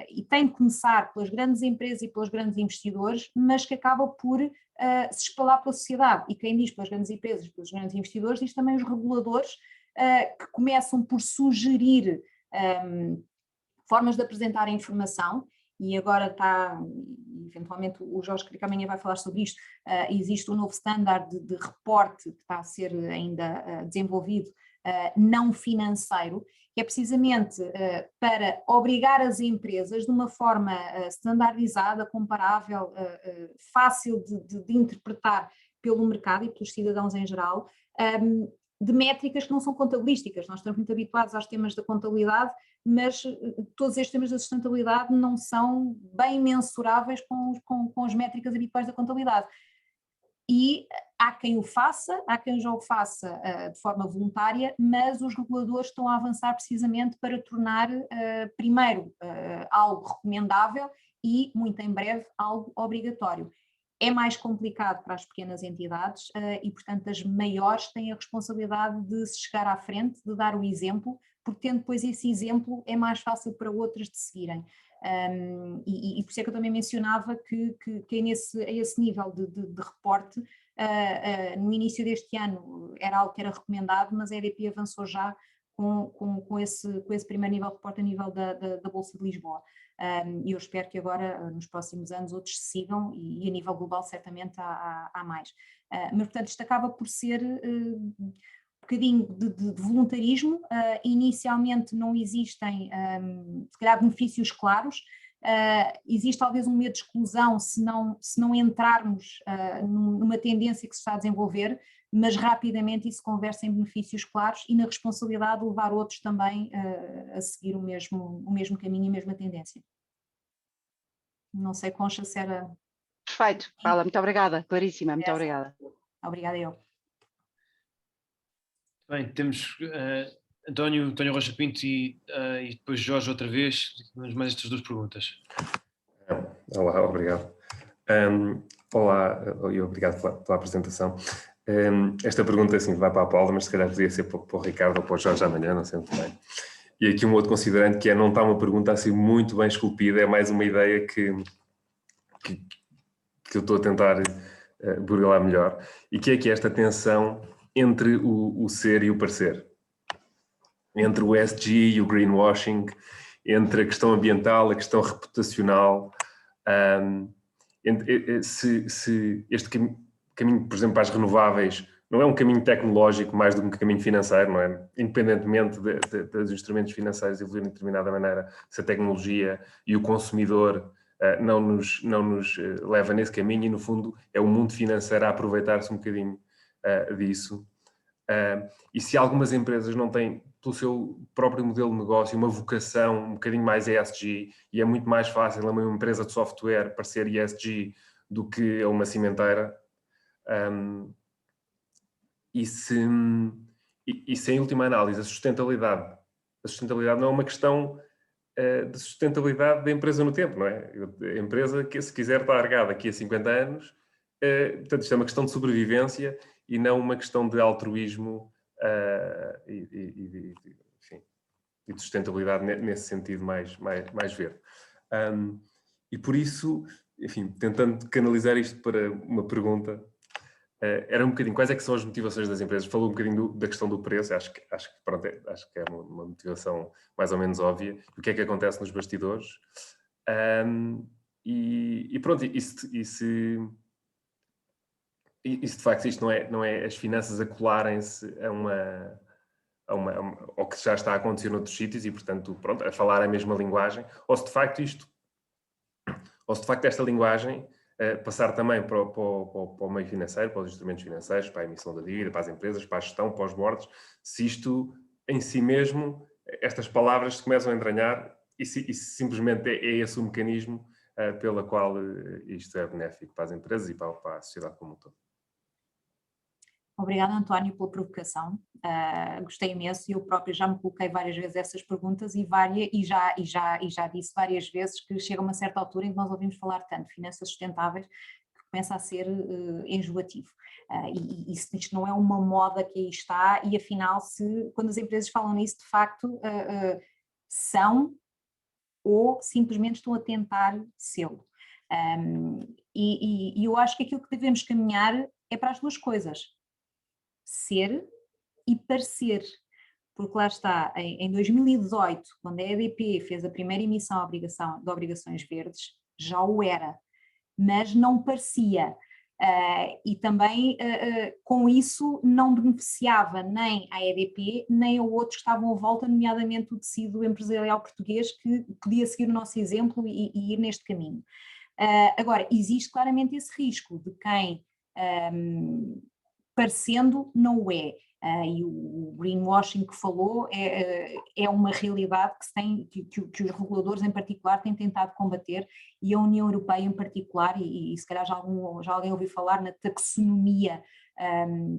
e tem de começar pelas grandes empresas e pelos grandes investidores, mas que acaba por se espalhar pela sociedade. E quem diz pelas grandes empresas e pelos grandes investidores, diz também os reguladores que começam por sugerir formas de apresentar a informação. E agora está, eventualmente o Jorge que amanhã vai falar sobre isto, existe um novo standard de reporte que está a ser ainda desenvolvido, não financeiro, que é precisamente para obrigar as empresas de uma forma standardizada, comparável, fácil de interpretar pelo mercado e pelos cidadãos em geral, de métricas que não são contabilísticas. Nós estamos muito habituados aos temas da contabilidade, mas todos estes temas da sustentabilidade não são bem mensuráveis com as métricas habituais da contabilidade. E há quem o faça, há quem já o faça de forma voluntária, mas os reguladores estão a avançar precisamente para tornar primeiro algo recomendável e, muito em breve, algo obrigatório. É mais complicado para as pequenas entidades e, portanto, as maiores têm a responsabilidade de se chegar à frente, de dar o exemplo, porque tendo depois esse exemplo é mais fácil para outras de seguirem. E por isso é que eu também mencionava que a esse nível de reporte, no início deste ano era algo que era recomendado, mas a EDP avançou já com esse primeiro nível de reporte a nível da Bolsa de Lisboa. E eu espero que agora, nos próximos anos, outros se sigam e a nível global certamente há mais. Mas, portanto, isto acaba por ser um bocadinho de voluntarismo. Inicialmente não existem, se calhar, benefícios claros. Existe talvez um medo de exclusão se não entrarmos numa tendência que se está a desenvolver, mas rapidamente isso conversa em benefícios claros e na responsabilidade de levar outros também a seguir o mesmo caminho e a mesma tendência. Não sei, Concha, se era... Perfeito, Paula, muito obrigada, claríssima, muito obrigada. Obrigada eu. Bem, temos António Rocha Pinto e depois Jorge outra vez, temos mais estas duas perguntas. Olá, obrigado. Olá e obrigado pela apresentação. Esta pergunta assim, vai para a Paula, mas se calhar podia ser para o Ricardo ou para o Jorge amanhã, não sei muito bem. E aqui um outro considerante que não está uma pergunta assim muito bem esculpida, é mais uma ideia que eu estou a tentar burlar melhor, e que é esta tensão entre o ser e o parecer, entre o ESG e o greenwashing, entre a questão ambiental, a questão reputacional, se este caminho, por exemplo, para as renováveis, não é um caminho tecnológico mais do que um caminho financeiro, não é? Independentemente dos instrumentos financeiros evoluírem de determinada maneira, se a tecnologia e o consumidor não nos leva nesse caminho, e no fundo é o mundo financeiro a aproveitar-se um bocadinho disso. E se algumas empresas não têm, pelo seu próprio modelo de negócio, uma vocação um bocadinho mais ESG, e é muito mais fácil a uma empresa de software parecer ESG do que a uma cimenteira, e se em última análise a sustentabilidade não é uma questão de sustentabilidade da empresa no tempo, não é? A empresa, que se quiser estar largada daqui a 50 anos, portanto isto é uma questão de sobrevivência e não uma questão de altruísmo e de sustentabilidade nesse sentido mais verde. E por isso, enfim, tentando canalizar isto para uma pergunta, era um bocadinho, quais é que são as motivações das empresas? Falou um bocadinho da questão do preço, acho que é uma motivação mais ou menos óbvia. O que é que acontece nos bastidores? E pronto, e se de facto isto não é as finanças a colarem-se ao que já está a acontecer noutros sítios e, portanto, pronto, a falar a mesma linguagem, ou se de facto esta linguagem passar também para o meio financeiro, para os instrumentos financeiros, para a emissão da dívida, para as empresas, para a gestão, para os boards, se isto em si mesmo, estas palavras se começam a entranhar e se simplesmente é esse o mecanismo pela qual isto é benéfico para as empresas e para a sociedade como um todo. Obrigada, António, pela provocação. Gostei imenso e eu própria já me coloquei várias vezes essas perguntas e já disse várias vezes que chega uma certa altura em que nós ouvimos falar tanto de finanças sustentáveis que começa a ser enjoativo. E isto não é uma moda que aí está e afinal quando as empresas falam nisso de facto são ou simplesmente estão a tentar sê-lo. E eu acho que aquilo que devemos caminhar é para as duas coisas. Ser e parecer, porque lá está, em 2018, quando a EDP fez a primeira emissão de obrigações verdes, já o era, mas não parecia, e também com isso não beneficiava nem à EDP, nem a outros que estavam à volta, nomeadamente o tecido empresarial português, que podia seguir o nosso exemplo e ir neste caminho. Agora, existe claramente esse risco de quem... parecendo, não o é. E o greenwashing que falou é uma realidade que os reguladores em particular têm tentado combater e a União Europeia em particular, e se calhar já alguém ouviu falar na taxonomia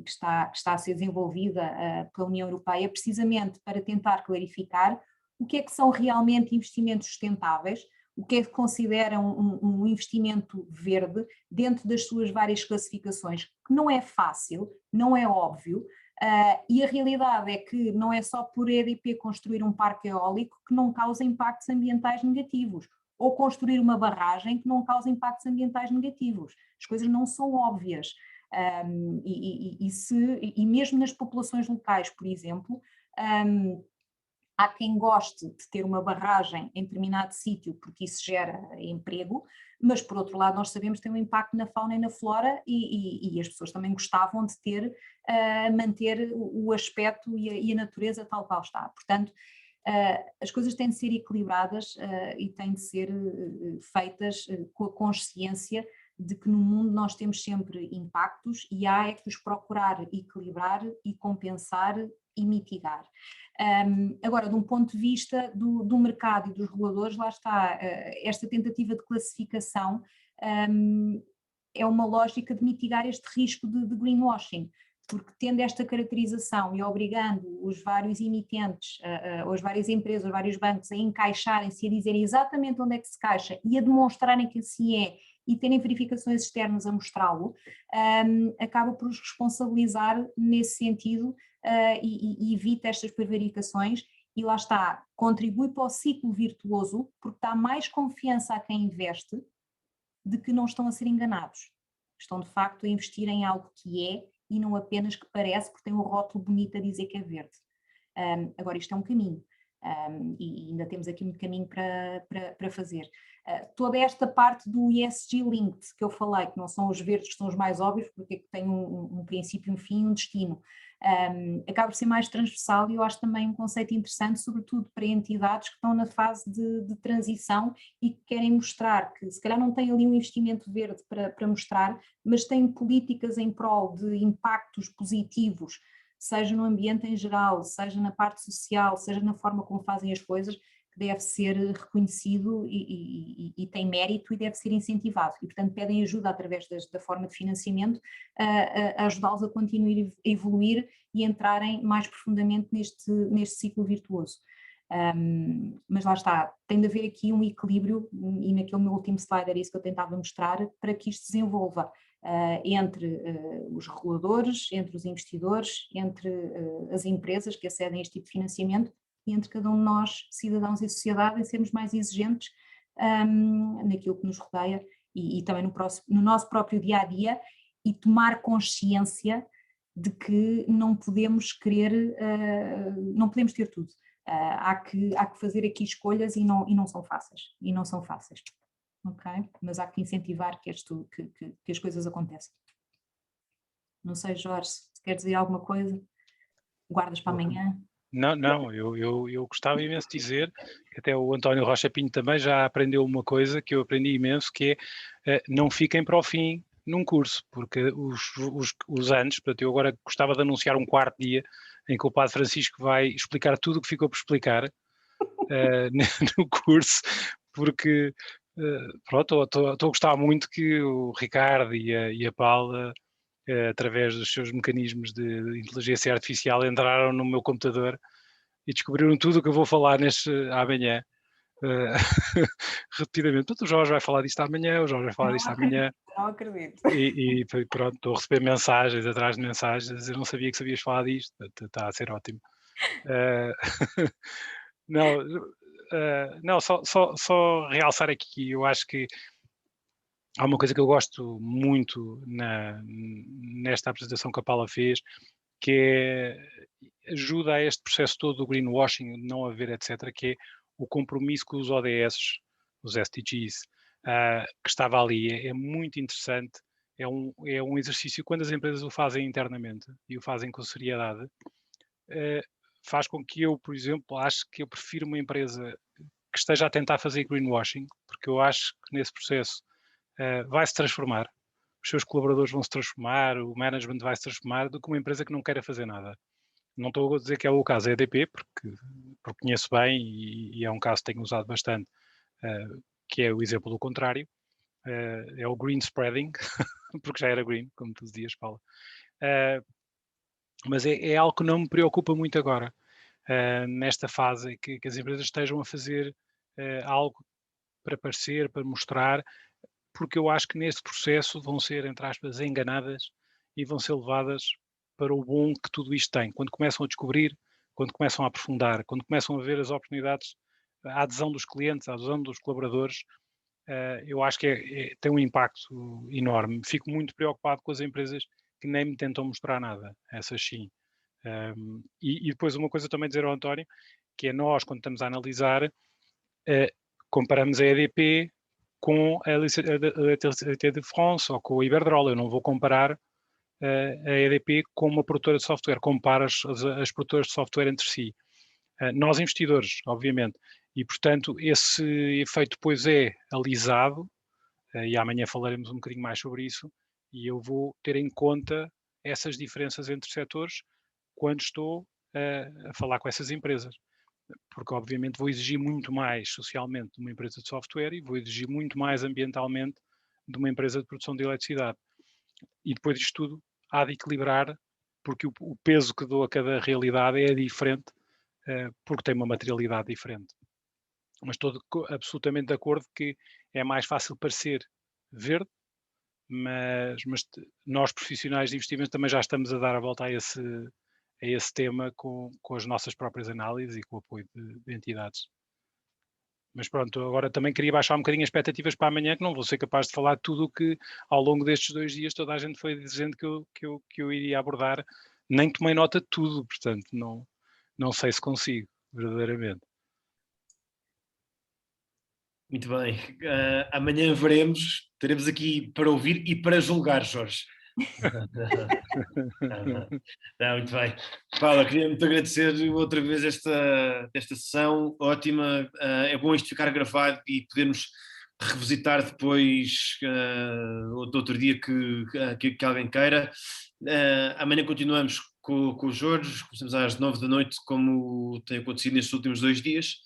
que está a ser desenvolvida pela União Europeia, precisamente para tentar clarificar o que é que são realmente investimentos sustentáveis, o que é que considera um investimento verde dentro das suas várias classificações, que não é fácil, não é óbvio, e a realidade é que não é só por EDP construir um parque eólico que não causa impactos ambientais negativos, ou construir uma barragem que não causa impactos ambientais negativos. As coisas não são óbvias. E mesmo nas populações locais, por exemplo, há quem goste de ter uma barragem em determinado sítio porque isso gera emprego, mas por outro lado nós sabemos que tem um impacto na fauna e na flora e as pessoas também gostavam de manter o aspecto e a natureza tal qual está. Portanto, as coisas têm de ser equilibradas e têm de ser feitas com a consciência de que no mundo nós temos sempre impactos e há que os procurar equilibrar e compensar e mitigar. Agora, de um ponto de vista do mercado e dos reguladores, lá está, esta tentativa de classificação é uma lógica de mitigar este risco de greenwashing, porque tendo esta caracterização e obrigando os vários emitentes, as várias empresas, os vários bancos a encaixarem-se e a dizerem exatamente onde é que se caixa e a demonstrarem que assim é e terem verificações externas a mostrá-lo, acaba por os responsabilizar nesse sentido e evita estas prevaricações e lá está, contribui para o ciclo virtuoso porque dá mais confiança a quem investe de que não estão a ser enganados. Estão de facto a investir em algo que é e não apenas que parece porque tem um rótulo bonito a dizer que é verde. Agora isto é um caminho. E ainda temos aqui muito caminho para fazer. Toda esta parte do ESG Linked que eu falei, que não são os verdes que são os mais óbvios, porque tem um princípio, um fim e um destino, acaba por ser mais transversal e eu acho também um conceito interessante, sobretudo para entidades que estão na fase de transição e que querem mostrar que se calhar não têm ali um investimento verde para mostrar, mas têm políticas em prol de impactos positivos, seja no ambiente em geral, seja na parte social, seja na forma como fazem as coisas, que deve ser reconhecido e tem mérito e deve ser incentivado. E, portanto, pedem ajuda através da forma de financiamento a ajudá-los a continuar a evoluir e entrarem mais profundamente neste ciclo virtuoso. Mas lá está, tem de haver aqui um equilíbrio, e naquele meu último slide era isso que eu tentava mostrar, para que isto se desenvolva entre os reguladores, entre os investidores, entre as empresas que acedem a este tipo de financiamento e entre cada um de nós, cidadãos e sociedade, em sermos mais exigentes naquilo que nos rodeia e também no nosso próprio dia-a-dia e tomar consciência de que não podemos não podemos ter tudo. Há que fazer aqui escolhas e não são fáceis. Ok? Mas há que incentivar que as coisas aconteçam. Não sei, Jorge, se quer dizer alguma coisa, guardas para amanhã? Não, eu gostava imenso de dizer, que até o António Rocha Pinto também já aprendeu uma coisa que eu aprendi imenso, que é não fiquem para o fim num curso, porque os anos, portanto, eu agora gostava de anunciar um quarto dia em que o Padre Francisco vai explicar tudo o que ficou por explicar no curso, porque pronto, estou a gostar muito que o Ricardo e a Paula, através dos seus mecanismos de inteligência artificial, entraram no meu computador e descobriram tudo o que eu vou falar amanhã. Repetidamente. Portanto, o Jorge vai falar disto amanhã, o Jorge vai falar disto amanhã. Não acredito. E pronto, estou a receber mensagens atrás de mensagens. Eu não sabia que sabias falar disto. Está a ser ótimo. Não, só realçar aqui, eu acho que há uma coisa que eu gosto muito nesta apresentação que a Paula fez, que ajuda a este processo todo do greenwashing, de não haver, etc., que é o compromisso com os ODS, os SDGs, que estava ali. É muito interessante, é um exercício, quando as empresas o fazem internamente e o fazem com seriedade, faz com que eu, por exemplo, acho que eu prefiro uma empresa que esteja a tentar fazer greenwashing, porque eu acho que nesse processo vai se transformar, os seus colaboradores vão se transformar, o management vai se transformar, do que uma empresa que não queira fazer nada. Não estou a dizer que é o caso da EDP, porque conheço bem e é um caso que tenho usado bastante, que é o exemplo do contrário, é o green spreading, porque já era green, como tu dizias, Paulo. Mas é algo que não me preocupa muito agora, nesta fase, que as empresas estejam a fazer algo para parecer, para mostrar, porque eu acho que nesse processo vão ser, entre aspas, enganadas e vão ser levadas para o bom que tudo isto tem. Quando começam a descobrir, quando começam a aprofundar, quando começam a ver as oportunidades, a adesão dos clientes, a adesão dos colaboradores, eu acho que tem um impacto enorme. Fico muito preocupado com as empresas que nem me tentam mostrar nada, essas sim. E depois uma coisa também dizer ao António, que é nós, quando estamos a analisar, comparamos a EDP com a Electricité de France ou com a Iberdrola. Eu não vou comparar a EDP com uma produtora de software, comparo as produtoras de software entre si. Nós investidores, obviamente, e portanto esse efeito depois é alisado, e amanhã falaremos um bocadinho mais sobre isso, e eu vou ter em conta essas diferenças entre setores quando estou a falar com essas empresas. Porque obviamente vou exigir muito mais socialmente de uma empresa de software e vou exigir muito mais ambientalmente de uma empresa de produção de eletricidade. E depois disto tudo há de equilibrar, porque o peso que dou a cada realidade é diferente, porque tem uma materialidade diferente. Mas estou absolutamente de acordo que é mais fácil parecer verde, mas nós profissionais de investimento também já estamos a dar a volta a esse tema com as nossas próprias análises e com o apoio de entidades. Mas pronto, agora também queria baixar um bocadinho as expectativas para amanhã, que não vou ser capaz de falar de tudo o que ao longo destes 2 dias toda a gente foi dizendo que eu iria abordar. Nem tomei nota de tudo, portanto não sei se consigo, verdadeiramente. Muito bem. Amanhã veremos, teremos aqui para ouvir e para julgar, Jorge. Não, muito bem. Paula, queria muito agradecer outra vez esta sessão ótima. É bom isto ficar gravado e podermos revisitar depois outro dia que alguém queira. Amanhã continuamos com o Jorge, começamos às 9 da noite, como tem acontecido nestes últimos 2 dias.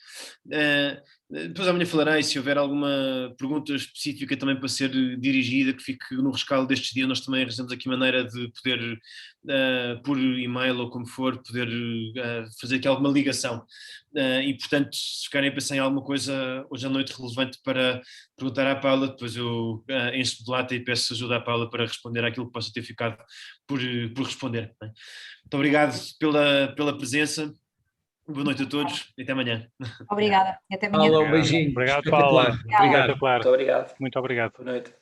Depois amanhã falarei, se houver alguma pergunta específica também para ser dirigida, que fique no rescaldo destes dias, nós também arranjamos aqui maneira de poder, por e-mail ou como for, poder fazer aqui alguma ligação. E portanto, se ficarem a pensar em alguma coisa hoje à noite relevante para perguntar à Paula, depois eu encho de lata e peço ajuda à Paula para responder àquilo que possa ter ficado por responder. Muito obrigado pela presença. Boa noite a todos e até amanhã. Obrigada. Até amanhã. Paula, um beijinho. Obrigado, Paula. Obrigado. Muito obrigado. Muito obrigado. Muito obrigado. Boa noite.